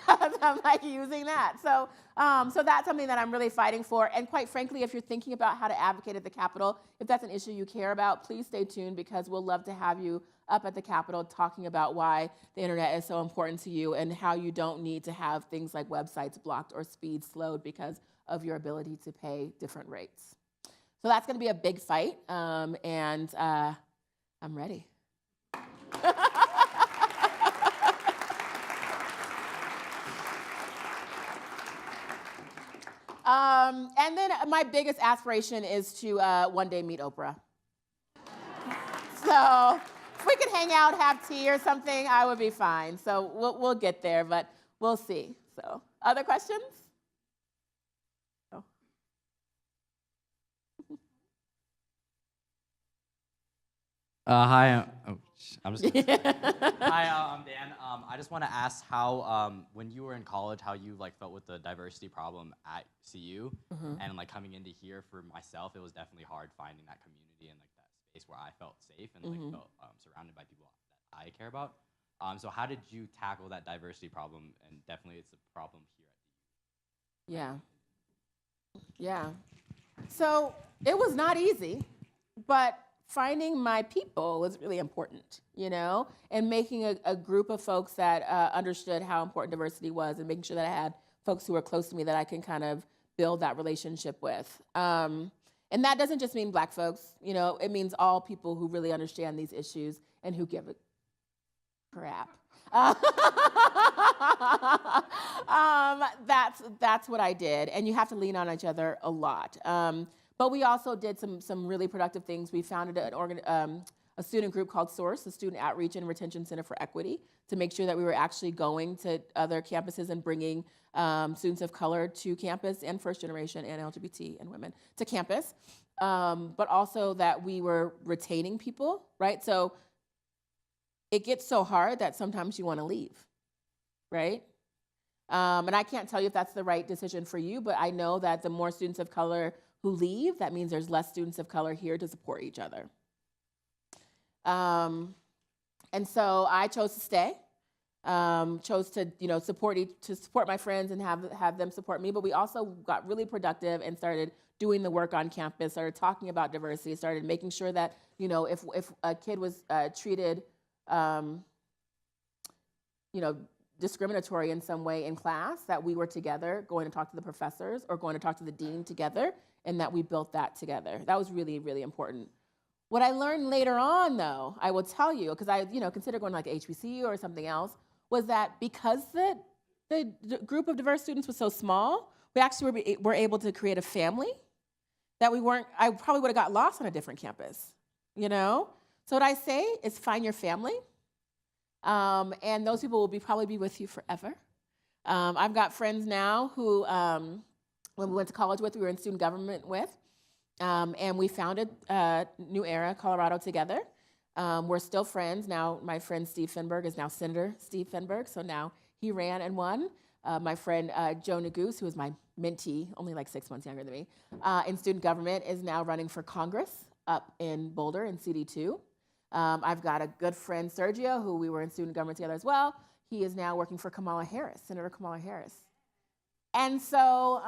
I'm like using that. So that's something that I'm really fighting for. And quite frankly, if you're thinking about how to advocate at the Capitol, if that's an issue you care about, please stay tuned, because we'll love to have you up at the Capitol talking about why the internet is so important to you and how you don't need to have things like websites blocked or speed slowed because of your ability to pay different rates. So that's going to be a big fight, and I'm ready. And then my biggest aspiration is to one day meet Oprah. So if we could hang out, have tea or something, I would be fine. So we'll get there, but we'll see. So other questions? Oh. Hi. I'm just kidding. Hi, I'm Dan. I just want to ask how, when you were in college, how you felt with the diversity problem at CU, and coming into here for myself, it was definitely hard finding that community and that space where I felt safe and felt surrounded by people that I care about. So how did you tackle that diversity problem? And definitely, it's a problem here at the Yeah. So it was not easy, but finding my people was really important, and making a group of folks that understood how important diversity was, and making sure that I had folks who were close to me that I can kind of build that relationship with. And that doesn't just mean Black folks, it means all people who really understand these issues and who give a crap. That's what I did, and you have to lean on each other a lot. But we also did some really productive things. We founded a student group called SOURCE, the Student Outreach and Retention Center for Equity, to make sure that we were actually going to other campuses and bringing students of color to campus, and first generation and LGBT and women to campus, but also that we were retaining people, right? So it gets so hard that sometimes you want to leave, right? And I can't tell you if that's the right decision for you, but I know that the more students of color who leave, that means there's less students of color here to support each other. And so I chose to stay, chose to support my friends and have them support me. But we also got really productive and started doing the work on campus, started talking about diversity, started making sure that if a kid was treated discriminatory in some way in class, that we were together going to talk to the professors or going to talk to the dean together, and that we built that together. That was really, really important. What I learned later on, though, I will tell you, because I considered going to like HBCU or something else, was that because the group of diverse students was so small, we actually were able to create a family that I probably would have got lost on a different campus, So what I say is find your family, and those people will probably be with you forever. I've got friends now who, when we went to college with, we were in student government with, and we founded New Era Colorado together. We're still friends. Now my friend Steve Finberg is now Senator Steve Finberg, so now he ran and won. My friend Joe Neguse, who is my mentee, only like 6 months younger than me, in student government, is now running for Congress up in Boulder in CD2. I've got a good friend, Sergio, who we were in student government together as well. He is now working for Kamala Harris, Senator Kamala Harris. And so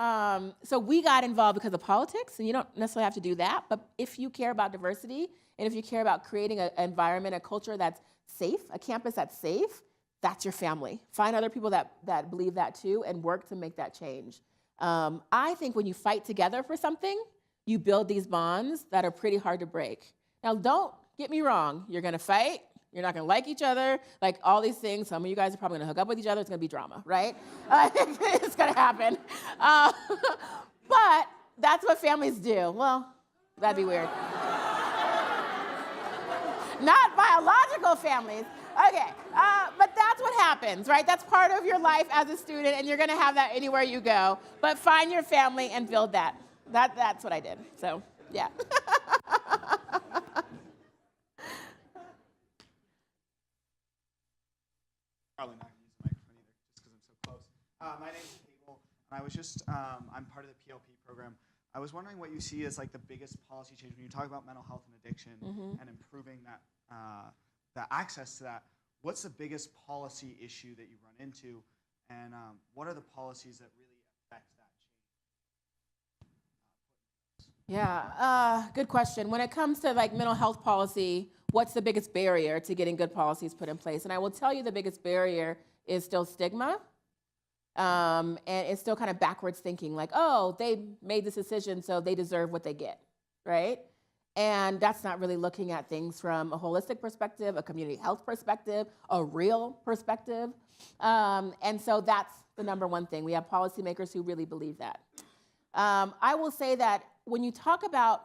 we got involved because of politics, and you don't necessarily have to do that, but if you care about diversity, and if you care about creating an environment, a culture that's safe, a campus that's safe, that's your family. Find other people that believe that too, and work to make that change. I think when you fight together for something, you build these bonds that are pretty hard to break. Now, don't get me wrong, you're gonna fight, you're not gonna like each other, like all these things. Some of you guys are probably gonna hook up with each other, it's gonna be drama, right? It's gonna happen. But that's what families do. Well, that'd be weird. Not biological families. Okay, but that's what happens, right? That's part of your life as a student, and you're gonna have that anywhere you go. But find your family and build that. That's what I did, so yeah. Probably not going to use the microphone either, just because I'm so close. My name is Cable, and I was I'm part of the PLP program. I was wondering what you see as like the biggest policy change when you talk about mental health and addiction and improving that access to that. What's the biggest policy issue that you run into, and what are the policies that really affect that change? Yeah, good question. When it comes to like mental health policy, what's the biggest barrier to getting good policies put in place? And I will tell you the biggest barrier is still stigma. And it's still kind of backwards thinking, like, oh, they made this decision, so they deserve what they get, right? And that's not really looking at things from a holistic perspective, a community health perspective, a real perspective. And so that's the number one thing. We have policymakers who really believe that. I will say that when you talk about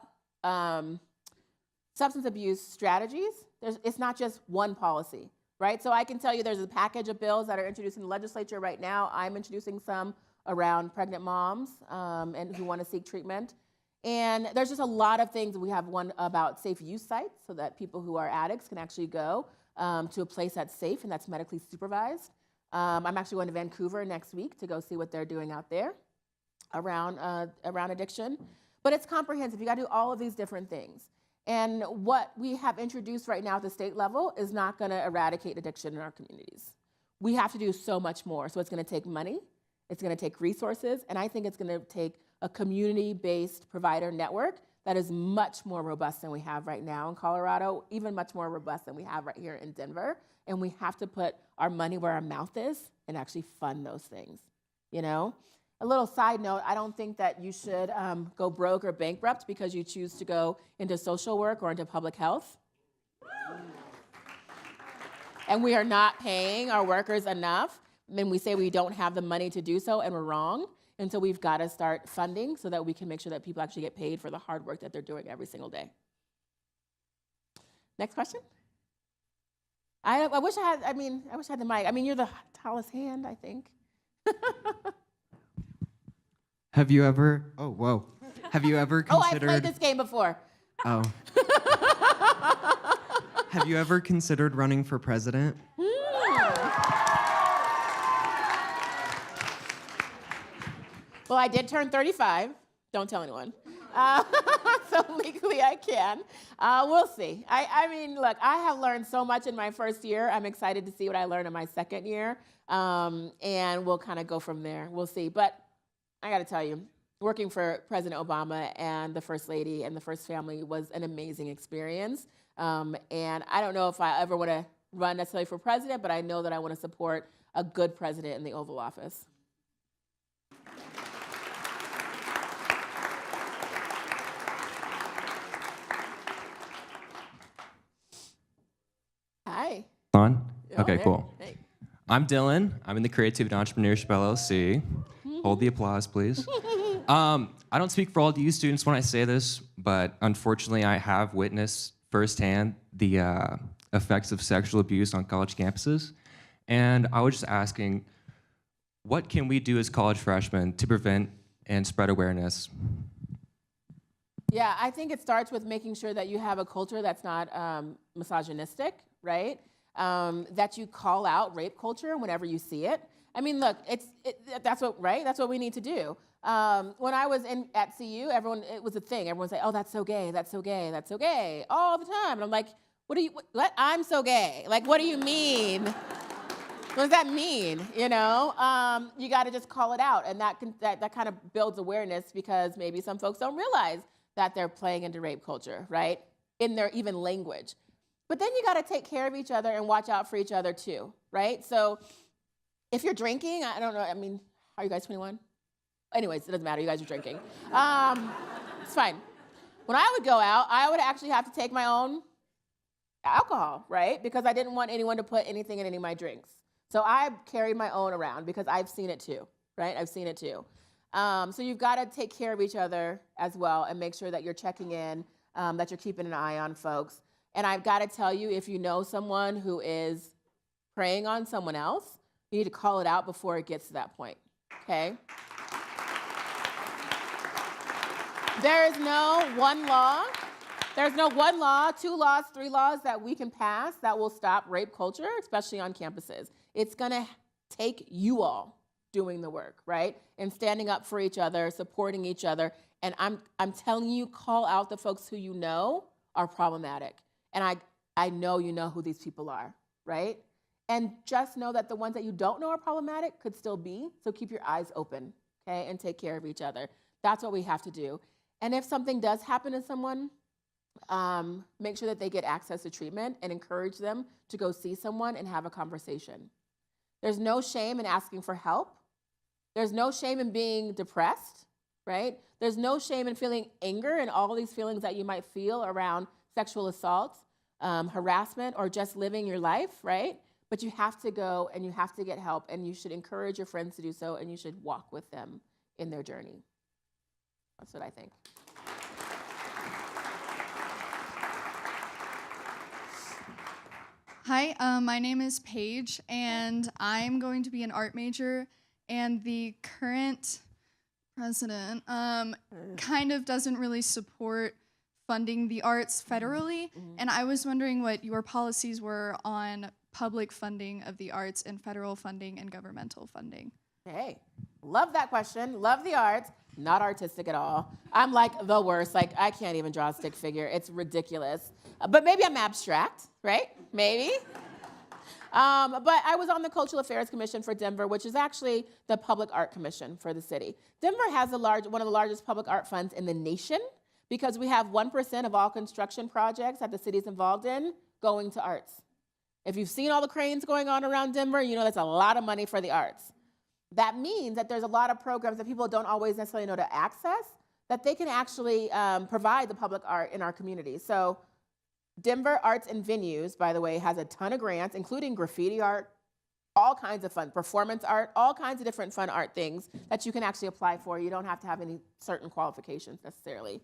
substance abuse strategies, it's not just one policy, right? So I can tell you there's a package of bills that are introduced in the legislature right now. I'm introducing some around pregnant moms and who want to seek treatment. And there's just a lot of things. We have one about safe use sites so that people who are addicts can actually go to a place that's safe and that's medically supervised. I'm actually going to Vancouver next week to go see what they're doing out there around addiction. But it's comprehensive. You got to do all of these different things. And what we have introduced right now at the state level is not going to eradicate addiction in our communities. We have to do so much more. So it's going to take money, it's going to take resources, and I think it's going to take a community-based provider network that is much more robust than we have right now in Colorado, even much more robust than we have right here in Denver. And we have to put our money where our mouth is and actually fund those things, A little side note, I don't think that you should go broke or bankrupt because you choose to go into social work or into public health. And we are not paying our workers enough. Then we say we don't have the money to do so, and we're wrong. And so we've got to start funding so that we can make sure that people actually get paid for the hard work that they're doing every single day. Next question. I wish I had the mic. I mean, you're the tallest hand, I think. Have you ever, oh, whoa. Have you ever Oh, I've considered, played this game before. oh. Have you ever considered running for president? Well, I did turn 35. Don't tell anyone. So legally I can. We'll see. I mean, look, I have learned so much in my first year. I'm excited to see what I learn in my second year. And we'll kind of go from there. We'll see. But I got to tell you, working for President Obama and the First Lady and the First Family was an amazing experience. And I don't know if I ever want to run necessarily for president, but I know that I want to support a good president in the Oval Office. Hi. On? Oh, Okay, there. cool. Hey. I'm Dylan. I'm in the Creativity and Entrepreneurship LLC. Hold the applause, please. I don't speak for all DU students when I say this, but unfortunately I have witnessed firsthand the effects of sexual abuse on college campuses. And I was just asking, what can we do as college freshmen to prevent and spread awareness? Yeah, I think it starts with making sure that you have a culture that's not misogynistic, right? That you call out rape culture whenever you see it. I mean, look, that's what, right? That's what we need to do. When I was at CU, it was a thing. Everyone would say, oh, that's so gay, that's so gay, that's so gay, all the time. And I'm like, what? I'm so gay. Like, what do you mean? What does that mean? You know, you got to just call it out, and that kind of builds awareness because maybe some folks don't realize that they're playing into rape culture, right? In their even language. But then you got to take care of each other and watch out for each other too, right? So if you're drinking, I don't know, I mean, are you guys 21? Anyways, it doesn't matter, you guys are drinking. It's fine. When I would go out, I would actually have to take my own alcohol, right? Because I didn't want anyone to put anything in any of my drinks. So I carried my own around because I've seen it too, right? I've seen it too. So you've got to take care of each other as well and make sure that you're checking in, that you're keeping an eye on folks. And I've got to tell you, if you know someone who is preying on someone else, you need to call it out before it gets to that point, okay? There is no one law. There's no one law, 2 laws, 3 laws that we can pass that will stop rape culture, especially on campuses. It's going to take you all doing the work, right? And standing up for each other, supporting each other. And I'm telling you, call out the folks who you know are problematic. And I know you know who these people are, right? And just know that the ones that you don't know are problematic could still be. So keep your eyes open, okay? And take care of each other. That's what we have to do. And if something does happen to someone, make sure that they get access to treatment and encourage them to go see someone and have a conversation. There's no shame in asking for help. There's no shame in being depressed, right? There's no shame in feeling anger and all these feelings that you might feel around sexual assault, harassment, or just living your life, right? But you have to go and you have to get help, and you should encourage your friends to do so, and you should walk with them in their journey. That's what I think. Hi, my name is Paige, and I'm going to be an art major, and the current president kind of doesn't really support funding the arts federally, and I was wondering what your policies were on public funding of the arts and federal funding and governmental funding. Hey, love that question. Love the arts. Not artistic at all. I'm like the worst. Like, I can't even draw a stick figure. It's ridiculous. But maybe I'm abstract, right? Maybe. But I was on the Cultural Affairs Commission for Denver, which is actually the public art commission for the city. Denver has one of the largest public art funds in the nation because we have 1% of all construction projects that the city's involved in going to arts. If you've seen all the cranes going on around Denver, you know that's a lot of money for the arts. that means that there's a lot of programs that people don't always necessarily know to access, that they can actually provide the public art in our community. So Denver Arts and Venues, by the way, has a ton of grants, including graffiti art, all kinds of fun, performance art, all kinds of different fun art things that you can actually apply for. You don't have to have any certain qualifications necessarily.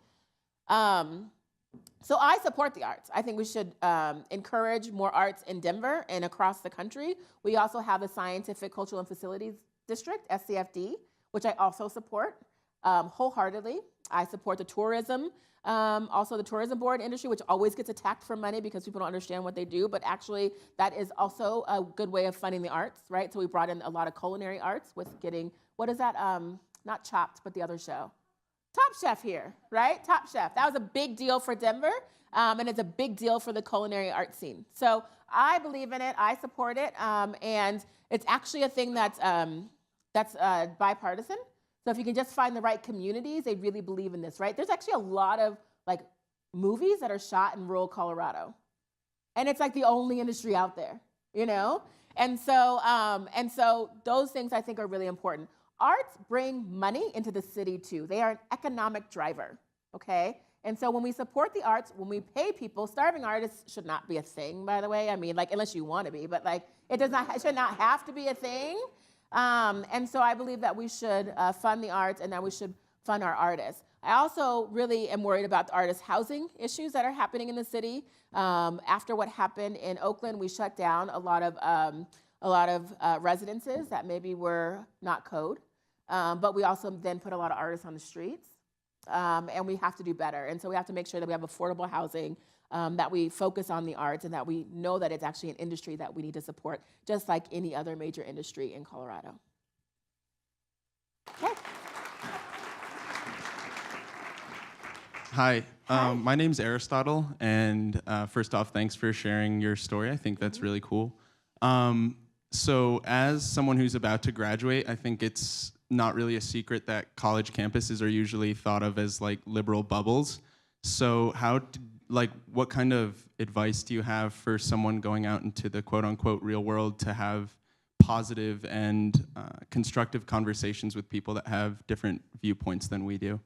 So I support the arts. I think we should encourage more arts in Denver and across the country. We also have the Scientific, Cultural, and Facilities District, SCFD, which I also support wholeheartedly. I support the tourism, also the tourism board industry, which always gets attacked for money because people don't understand what they do, but actually that is also a good way of funding the arts, right? So we brought in a lot of culinary arts with getting, what is that, not Chopped, but the other show. Top Chef here, right? Top Chef. That was a big deal for Denver, and it's a big deal for the culinary art scene. So I believe in it, I support it, and it's actually a thing that's bipartisan. So if you can just find the right communities, they really believe in this, right? There's actually a lot of like movies that are shot in rural Colorado. And it's like the only industry out there, you know? And so those things I think are really important. Arts bring money into the city too. They are an economic driver, okay? And so when we support the arts, when we pay people, starving artists should not be a thing, by the way. I mean, like, unless you want to be, but like, it should not have to be a thing. And so I believe that we should fund the arts and that we should fund our artists. I also really am worried about the artist housing issues that are happening in the city. After what happened in Oakland, we shut down a lot of residences that maybe were not code. But we also then put a lot of artists on the streets. And we have to do better. And so we have to make sure that we have affordable housing, that we focus on the arts, and that we know that it's actually an industry that we need to support, just like any other major industry in Colorado. Okay. Hi, my name's Aristotle, and first off, thanks for sharing your story. I think that's really cool. So as someone who's about to graduate, I think it's not really a secret that college campuses are usually thought of as like liberal bubbles. So what kind of advice do you have for someone going out into the quote-unquote real world to have positive and constructive conversations with people that have different viewpoints than we do?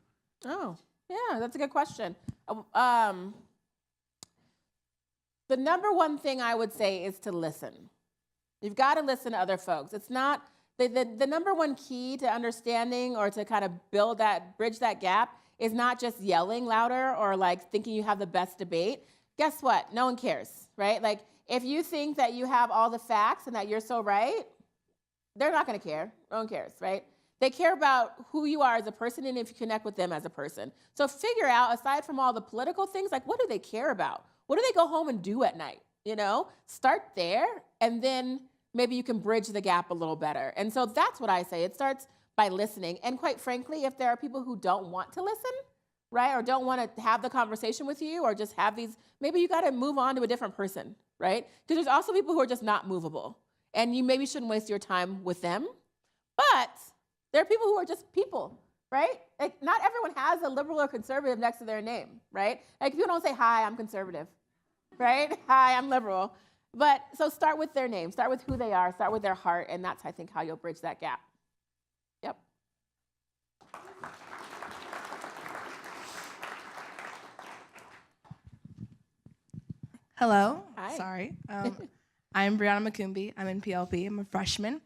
Oh, yeah, that's a good question. The number one thing I would say is to listen. You've got to listen to other folks. It's not, the number one key to understanding or to kind of bridge that gap is not just yelling louder or like thinking you have the best debate. Guess what? No one cares, right? Like if you think that you have all the facts and that you're so right, they're not gonna care. No one cares, right? They care about who you are as a person and if you connect with them as a person. So figure out, aside from all the political things, like what do they care about? What do they go home and do at night? You know, start there, and then maybe you can bridge the gap a little better. And so that's what I say. It starts by listening. And quite frankly, if there are people who don't want to listen, right, or don't want to have the conversation with you, or just have these, maybe you got to move on to a different person, right? Because there's also people who are just not movable, and you maybe shouldn't waste your time with them. But there are people who are just people, right? Like not everyone has a liberal or conservative next to their name, right? Like people don't say, hi, I'm conservative, right? Hi, I'm liberal. But so start with their name, start with who they are, start with their heart, and that's, I think, how you'll bridge that gap. Yep. Hello. Hi. Sorry. I'm Brianna McCombie. I'm in PLP. I'm a freshman.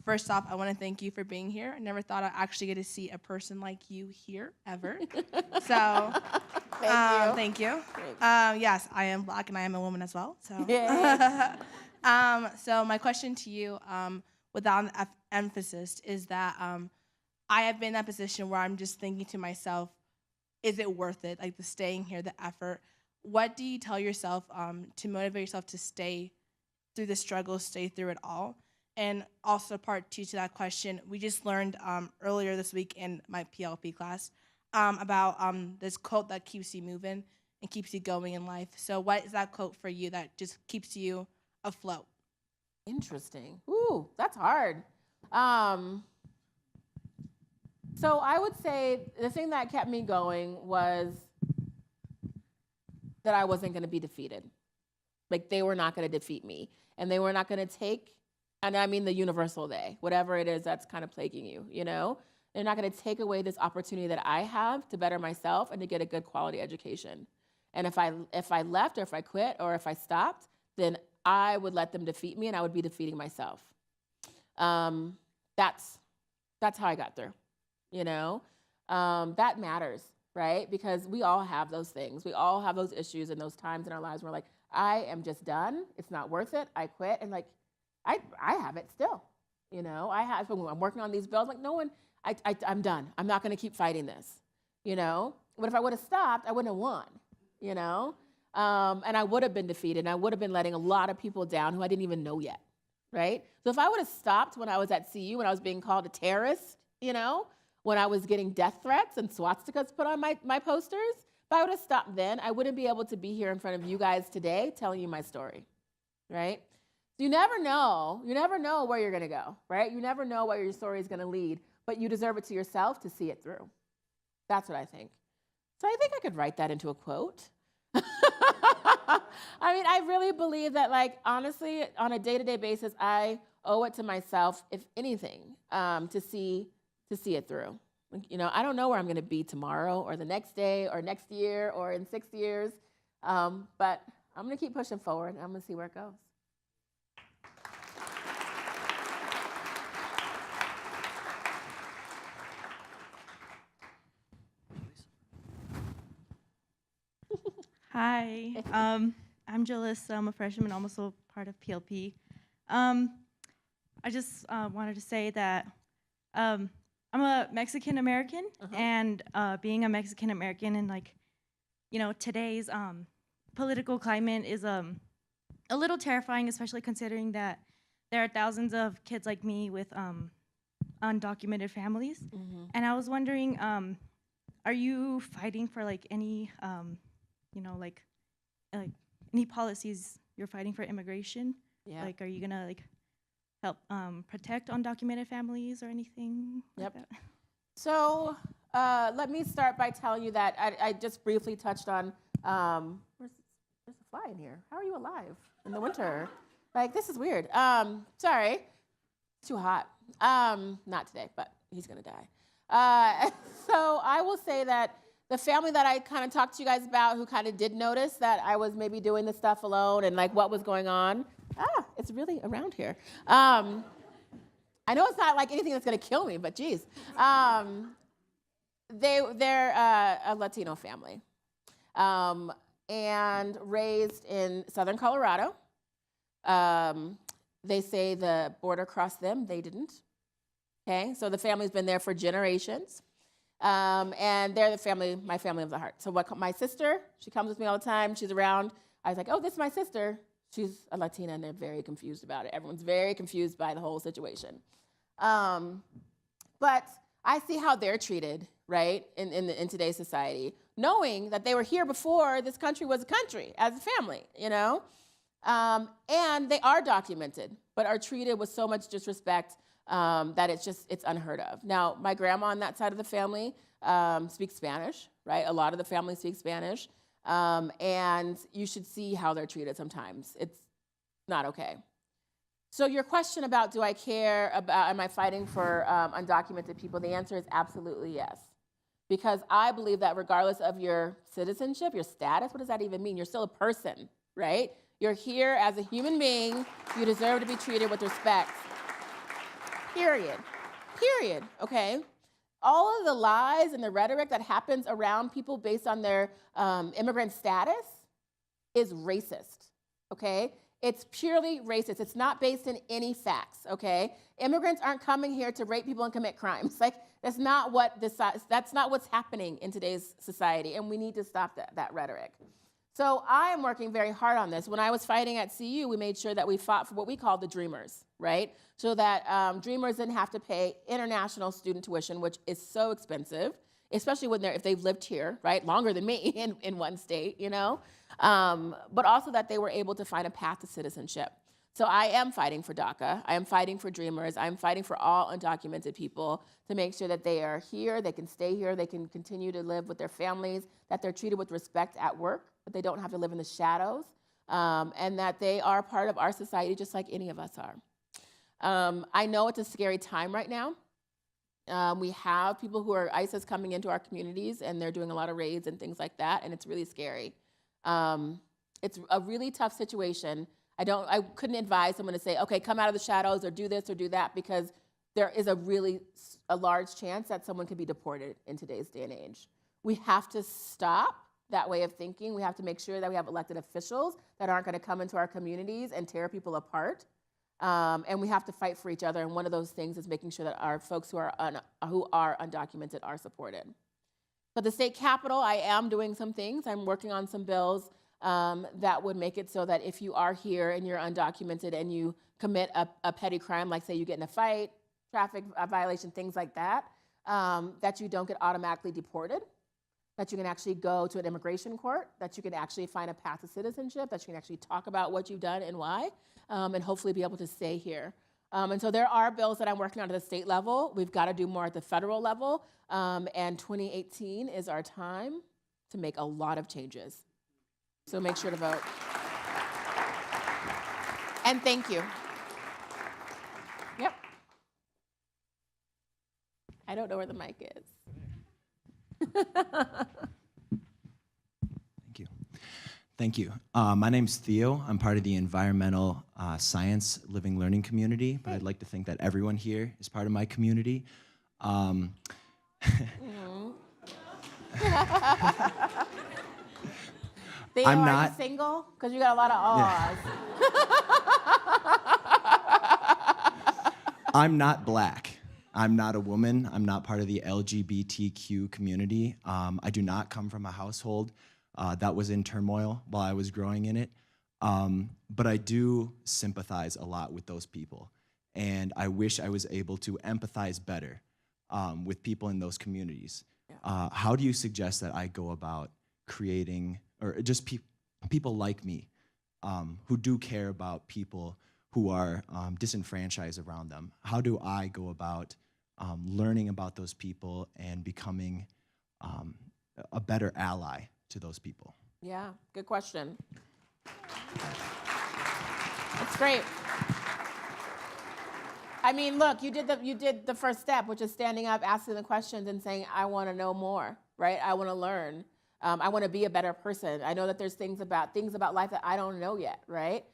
First off, I want to thank you for being here. I never thought I'd actually get to see a person like you here ever. So thank you. Yes, I am Black and I am a woman as well. So, so my question to you, without an emphasis, is that I have been in that position where I'm just thinking to myself, is it worth it? Like the staying here, the effort. What do you tell yourself to motivate yourself to stay through the struggle, stay through it all? And also part two to that question, we just learned earlier this week in my PLP class about this quote that keeps you moving and keeps you going in life. So what is that quote for you that just keeps you afloat? Interesting. Ooh, that's hard. So I would say the thing that kept me going was that I wasn't going to be defeated. Like they were not going to defeat me, and they were not going to take And I mean the universal they, whatever it is that's kind of plaguing you, you know? They're not gonna take away this opportunity that I have to better myself and to get a good quality education. And if I left or if I quit or if I stopped, then I would let them defeat me and I would be defeating myself. That's how I got through, you know? That matters, right? Because we all have those things. We all have those issues and those times in our lives where we're like, I am just done. It's not worth it. I quit. And like, I have it still, you know? I'm working on these bills. Like, no one, I'm done. I'm not going to keep fighting this, you know? But if I would have stopped, I wouldn't have won, you know? And I would have been defeated. And I would have been letting a lot of people down who I didn't even know yet, right? So if I would have stopped when I was at CU, when I was being called a terrorist, you know, when I was getting death threats and swastikas put on my posters, if I would have stopped then, I wouldn't be able to be here in front of you guys today telling you my story, right? You never know where you're gonna go, right? You never know where your story is gonna lead, but you deserve it to yourself to see it through. That's what I think. So I think I could write that into a quote. I mean, I really believe that, like, honestly, on a day-to-day basis, I owe it to myself, if anything, to see it through. You know, I don't know where I'm going to be tomorrow or the next day or next year or in 6 years, but I'm going to keep pushing forward and I'm going to see where it goes. Hi, I'm Jalissa. I'm a freshman, also part of PLP. I just wanted to say that I'm a Mexican American, and being a Mexican American in, like, you know, today's political climate is a little terrifying, especially considering that there are thousands of kids like me with undocumented families. And I was wondering, are you fighting for like any you know, like any policies you're fighting for immigration? Yeah. Like, are you gonna like help protect undocumented families or anything? Yep. Like that? So let me start by telling you that I just briefly touched on, there's a fly in here. How are you alive in the winter? Like, this is weird. Sorry, it's too hot. Not today, but he's gonna die. So I will say that the family that I kind of talked to you guys about, who kind of did notice that I was maybe doing this stuff alone and like what was going on, it's really around here. I know it's not like anything that's gonna kill me, but geez. They're a Latino family and raised in Southern Colorado. They say the border crossed them, they didn't. Okay, so the family's been there for generations. And they're my family of the heart. So my sister, she comes with me all the time, she's around. I was like, oh, this is my sister. She's a Latina, and they're very confused about it. Everyone's very confused by the whole situation. But I see how they're treated, right, in today's society, knowing that they were here before this country was a country, as a family, you know? And they are documented, but are treated with so much disrespect that it's unheard of. Now, my grandma on that side of the family speaks Spanish, right? A lot of the family speaks Spanish. And you should see how they're treated sometimes. It's not okay. So your question about, do I care about, am I fighting for undocumented people? The answer is absolutely yes. Because I believe that regardless of your citizenship, your status, what does that even mean? You're still a person, right? You're here as a human being. You deserve to be treated with respect. Period. Period, okay? All of the lies and the rhetoric that happens around people based on their immigrant status is racist, okay? It's purely racist. It's not based in any facts, okay? Immigrants aren't coming here to rape people and commit crimes. Like, that's not what's happening in today's society, and we need to stop that rhetoric. So I am working very hard on this. When I was fighting at CU, we made sure that we fought for what we call the Dreamers, right? So that Dreamers didn't have to pay international student tuition, which is so expensive, especially if they've lived here, right, longer than me in one state, you know? But also that they were able to find a path to citizenship. So I am fighting for DACA. I am fighting for Dreamers. I'm fighting for all undocumented people to make sure that they are here, they can stay here, they can continue to live with their families, that they're treated with respect at work, that they don't have to live in the shadows, and that they are part of our society just like any of us are. I know it's a scary time right now. We have people who are ISIS coming into our communities, and they're doing a lot of raids and things like that, and it's really scary. It's a really tough situation. I couldn't advise someone to say, okay, come out of the shadows or do this or do that, because there is a large chance that someone could be deported in today's day and age. We have to stop that way of thinking. We have to make sure that we have elected officials that aren't going to come into our communities and tear people apart. And we have to fight for each other. And one of those things is making sure that our folks who are undocumented are supported. For the state capitol, I am doing some things. I'm working on some bills that would make it so that if you are here and you're undocumented and you commit a petty crime, like say you get in a fight, traffic violation, things like that, that you don't get automatically deported, that you can actually go to an immigration court, that you can actually find a path to citizenship, that you can actually talk about what you've done and why, and hopefully be able to stay here. And so there are bills that I'm working on at the state level. We've got to do more at the federal level, and 2018 is our time to make a lot of changes. So make sure to vote. And thank you. Yep. I don't know where the mic is. Thank you. My name's Theo. I'm part of the environmental science living learning community, but I'd like to think that everyone here is part of my community. Theo, I'm are not you single? Because you got a lot of awes. I'm not black. I'm not a woman. I'm not part of the LGBTQ community. I do not come from a household that was in turmoil while I was growing in it. But I do sympathize a lot with those people. And I wish I was able to empathize better with people in those communities. Yeah. How do you suggest that I go about creating, or just people like me who do care about people who are disenfranchised around them? How do I go about learning about those people and becoming a better ally to those people? Yeah, good question. That's great. I mean, look, you did the first step, which is standing up, asking the questions, and saying, I want to know more, right? I want to learn. I want to be a better person. I know that there's things about life that I don't know yet, right?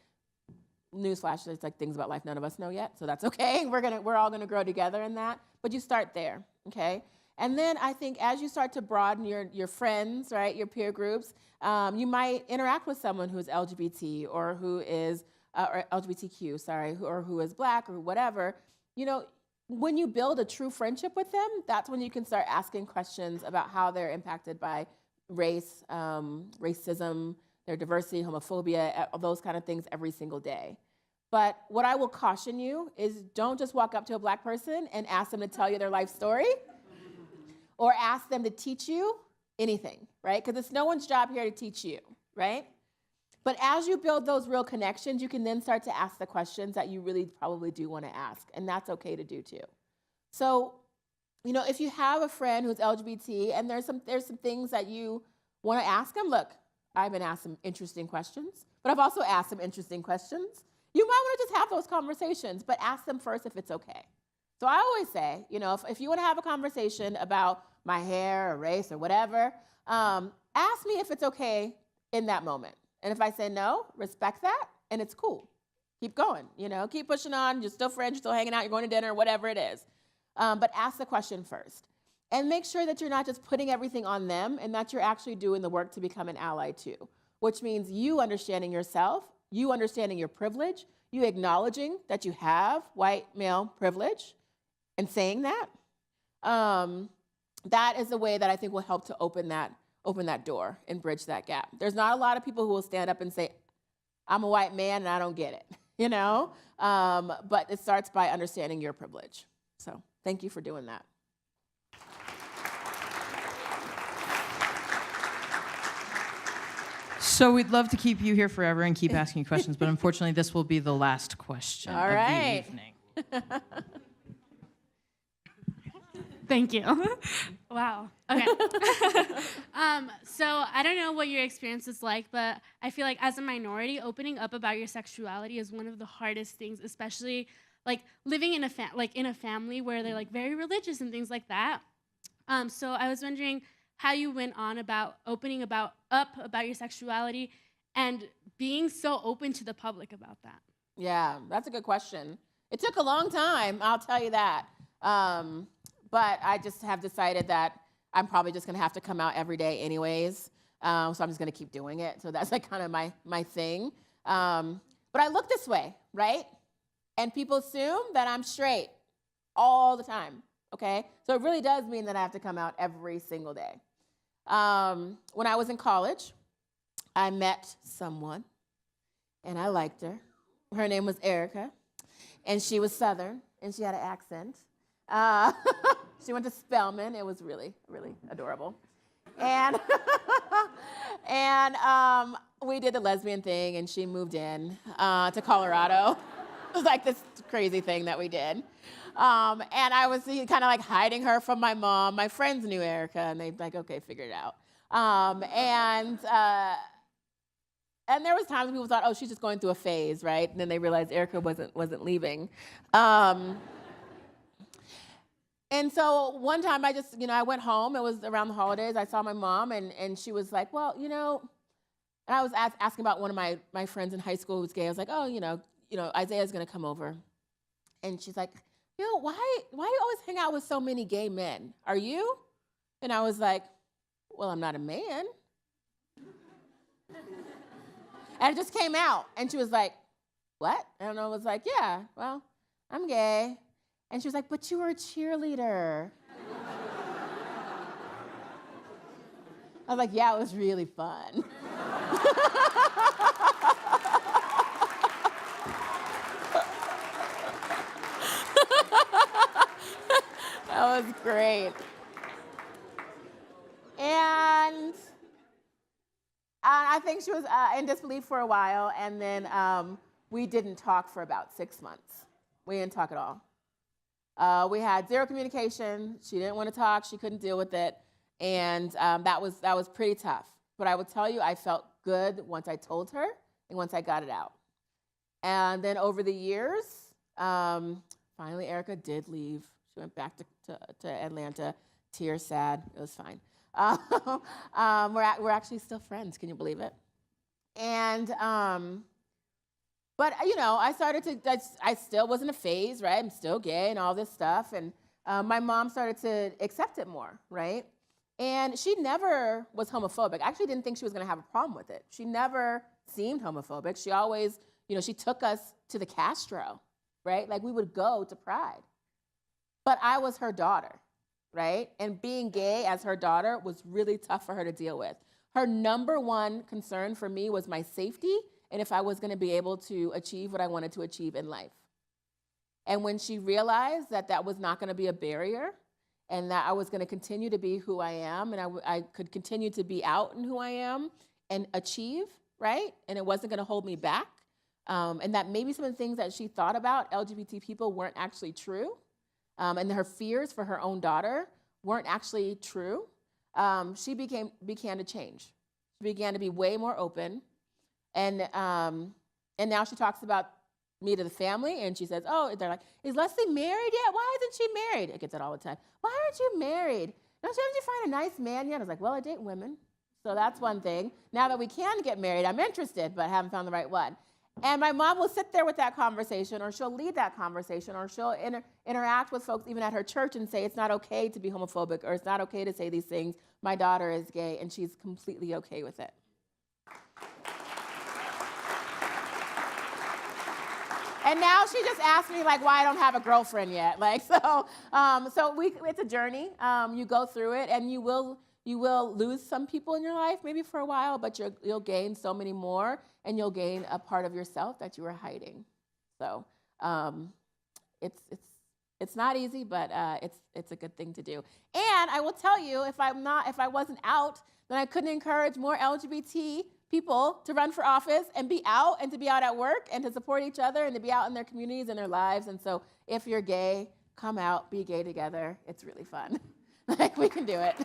Newsflash, there's like things about life none of us know yet, so that's okay. We're all gonna grow together in that. But you start there, okay? And then I think as you start to broaden your friends, right, your peer groups, you might interact with someone who is LGBT or who is or LGBTQ, sorry, or who is black or whatever. You know, when you build a true friendship with them, that's when you can start asking questions about how they're impacted by race, racism, their diversity, homophobia, those kind of things every single day. But what I will caution you is don't just walk up to a black person and ask them to tell you their life story or ask them to teach you anything, right? Because it's no one's job here to teach you, right? But as you build those real connections, you can then start to ask the questions that you really probably do want to ask, and that's okay to do too. So, you know, if you have a friend who's LGBT and there's some things that you want to ask them, look, I've been asked some interesting questions, but I've also asked some interesting questions. You might want to just have those conversations, but ask them first if it's okay. So I always say, you know, if you want to have a conversation about my hair or race or whatever, ask me if it's okay in that moment. And if I say no, respect that, and it's cool. Keep going, you know, keep pushing on. You're still friends, you're still hanging out, you're going to dinner, whatever it is. But ask the question first. And make sure that you're not just putting everything on them and that you're actually doing the work to become an ally too, which means you understanding yourself, you understanding your privilege, you acknowledging that you have white male privilege and saying that. That is the way that I think will help to open that door and bridge that gap. There's not a lot of people who will stand up and say, I'm a white man and I don't get it, you know? But it starts by understanding your privilege. So thank you for doing that. So we'd love to keep you here forever and keep asking you questions, but unfortunately this will be the last question All of right. the evening. Thank you. Wow. Okay. So I don't know what your experience is like, but I feel like as a minority, opening up about your sexuality is one of the hardest things, especially like living in a family where they're like very religious and things like that. So I was wondering how you went on about opening up about your sexuality and being so open to the public about that. Yeah, that's a good question. It took a long time, I'll tell you that. But I just have decided that I'm probably just gonna have to come out every day anyways. So I'm just gonna keep doing it. So that's like kind of my thing. But I look this way, right? And people assume that I'm straight all the time, okay? So it really does mean that I have to come out every single day. When I was in college, I met someone, and I liked her. Her name was Erica, and she was Southern, and she had an accent. She went to Spelman. It was really, really adorable. And we did the lesbian thing, and she moved in to Colorado. It was like this crazy thing that we did. And I was kind of like hiding her from my mom. My friends knew Erica, and they'd like, okay, figure it out. And there was times people thought, oh, she's just going through a phase, right? And then they realized Erica wasn't leaving. And so one time I went home. It was around the holidays. I saw my mom, and she was like, well, and I was asking about one of my friends in high school who was gay. I was like, oh, Isaiah's gonna come over. And she's like, why do you always hang out with so many gay men? Are you? And I was like, well, I'm not a man. And it just came out. And she was like, what? And I was like, yeah, well, I'm gay. And she was like, but you were a cheerleader. I was like, yeah, it was really fun. That was great. And I think she was in disbelief for a while, and then we didn't talk for about 6 months. We didn't talk at all. We had zero communication. She didn't want to talk. She couldn't deal with it, and that was pretty tough. But I would tell you, I felt good once I told her and once I got it out. And then over the years, finally Erica did leave. She went back to Atlanta. Tears, sad. It was fine. We're actually still friends. Can you believe it? And but I started to. I still wasn't a phase, right? I'm still gay and all this stuff. And my mom started to accept it more, right? And she never was homophobic. I actually didn't think she was going to have a problem with it. She never seemed homophobic. She always, she took us to the Castro, right? Like we would go to Pride. But I was her daughter, right? And being gay as her daughter was really tough for her to deal with. Her number one concern for me was my safety and if I was going to be able to achieve what I wanted to achieve in life. And when she realized that that was not going to be a barrier and that I was going to continue to be who I am and I could continue to be out in who I am and achieve, right? And it wasn't going to hold me back. And that maybe some of the things that she thought about LGBT people weren't actually true. And her fears for her own daughter weren't actually true. She began to change. She began to be way more open. And now she talks about me to the family, and she says, oh, they're like, is Leslie married yet? Why isn't she married? I get that all the time. Why aren't you married? Haven't you find a nice man yet? I was like, well, I date women. So that's one thing. Now that we can get married, I'm interested, but I haven't found the right one. And my mom will sit there with that conversation, or she'll lead that conversation, or she'll interact with folks even at her church and say, it's not okay to be homophobic, or it's not okay to say these things. My daughter is gay, and she's completely okay with it. And now she just asked me, like, why I don't have a girlfriend yet. Like, so it's a journey. You go through it, and you will lose some people in your life, maybe for a while, but you'll gain so many more, and you'll gain a part of yourself that you were hiding. So it's not easy, but it's a good thing to do. And I will tell you, if I wasn't out, then I couldn't encourage more LGBT people to run for office and be out and to be out at work and to support each other and to be out in their communities and their lives. And so if you're gay, come out, be gay together. It's really fun. Like, we can do it.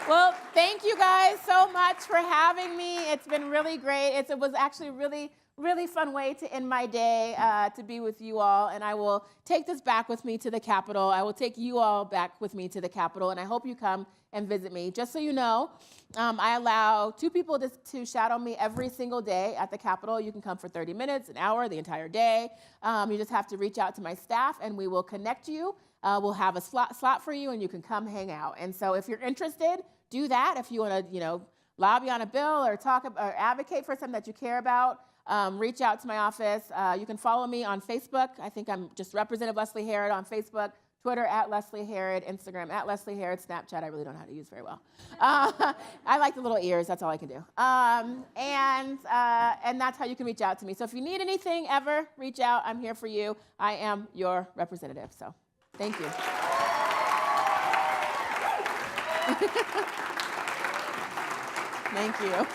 Well, thank you guys so much for having me. It's been really great. It was actually really fun way to end my day to be with you all. And I will take this back with me to the Capitol. I will take you all back with me to the Capitol. And I hope you come and visit me. Just so you know, I allow 2 people to shadow me every single day at the Capitol. You can come for 30 minutes, an hour, the entire day. You just have to reach out to my staff and we will connect you. We'll have a slot for you and you can come hang out. And so if you're interested, do that. If you want to, lobby on a bill or talk or advocate for something that you care about, reach out to my office. You can follow me on Facebook. I think I'm just Representative Leslie Herod on Facebook, Twitter @Leslie Herod, Instagram @Leslie Herod, Snapchat I really don't know how to use very well. I like the little ears. That's all I can do. And that's how you can reach out to me. So if you need anything ever, reach out. I'm here for you. I am your representative. So thank you. Thank you.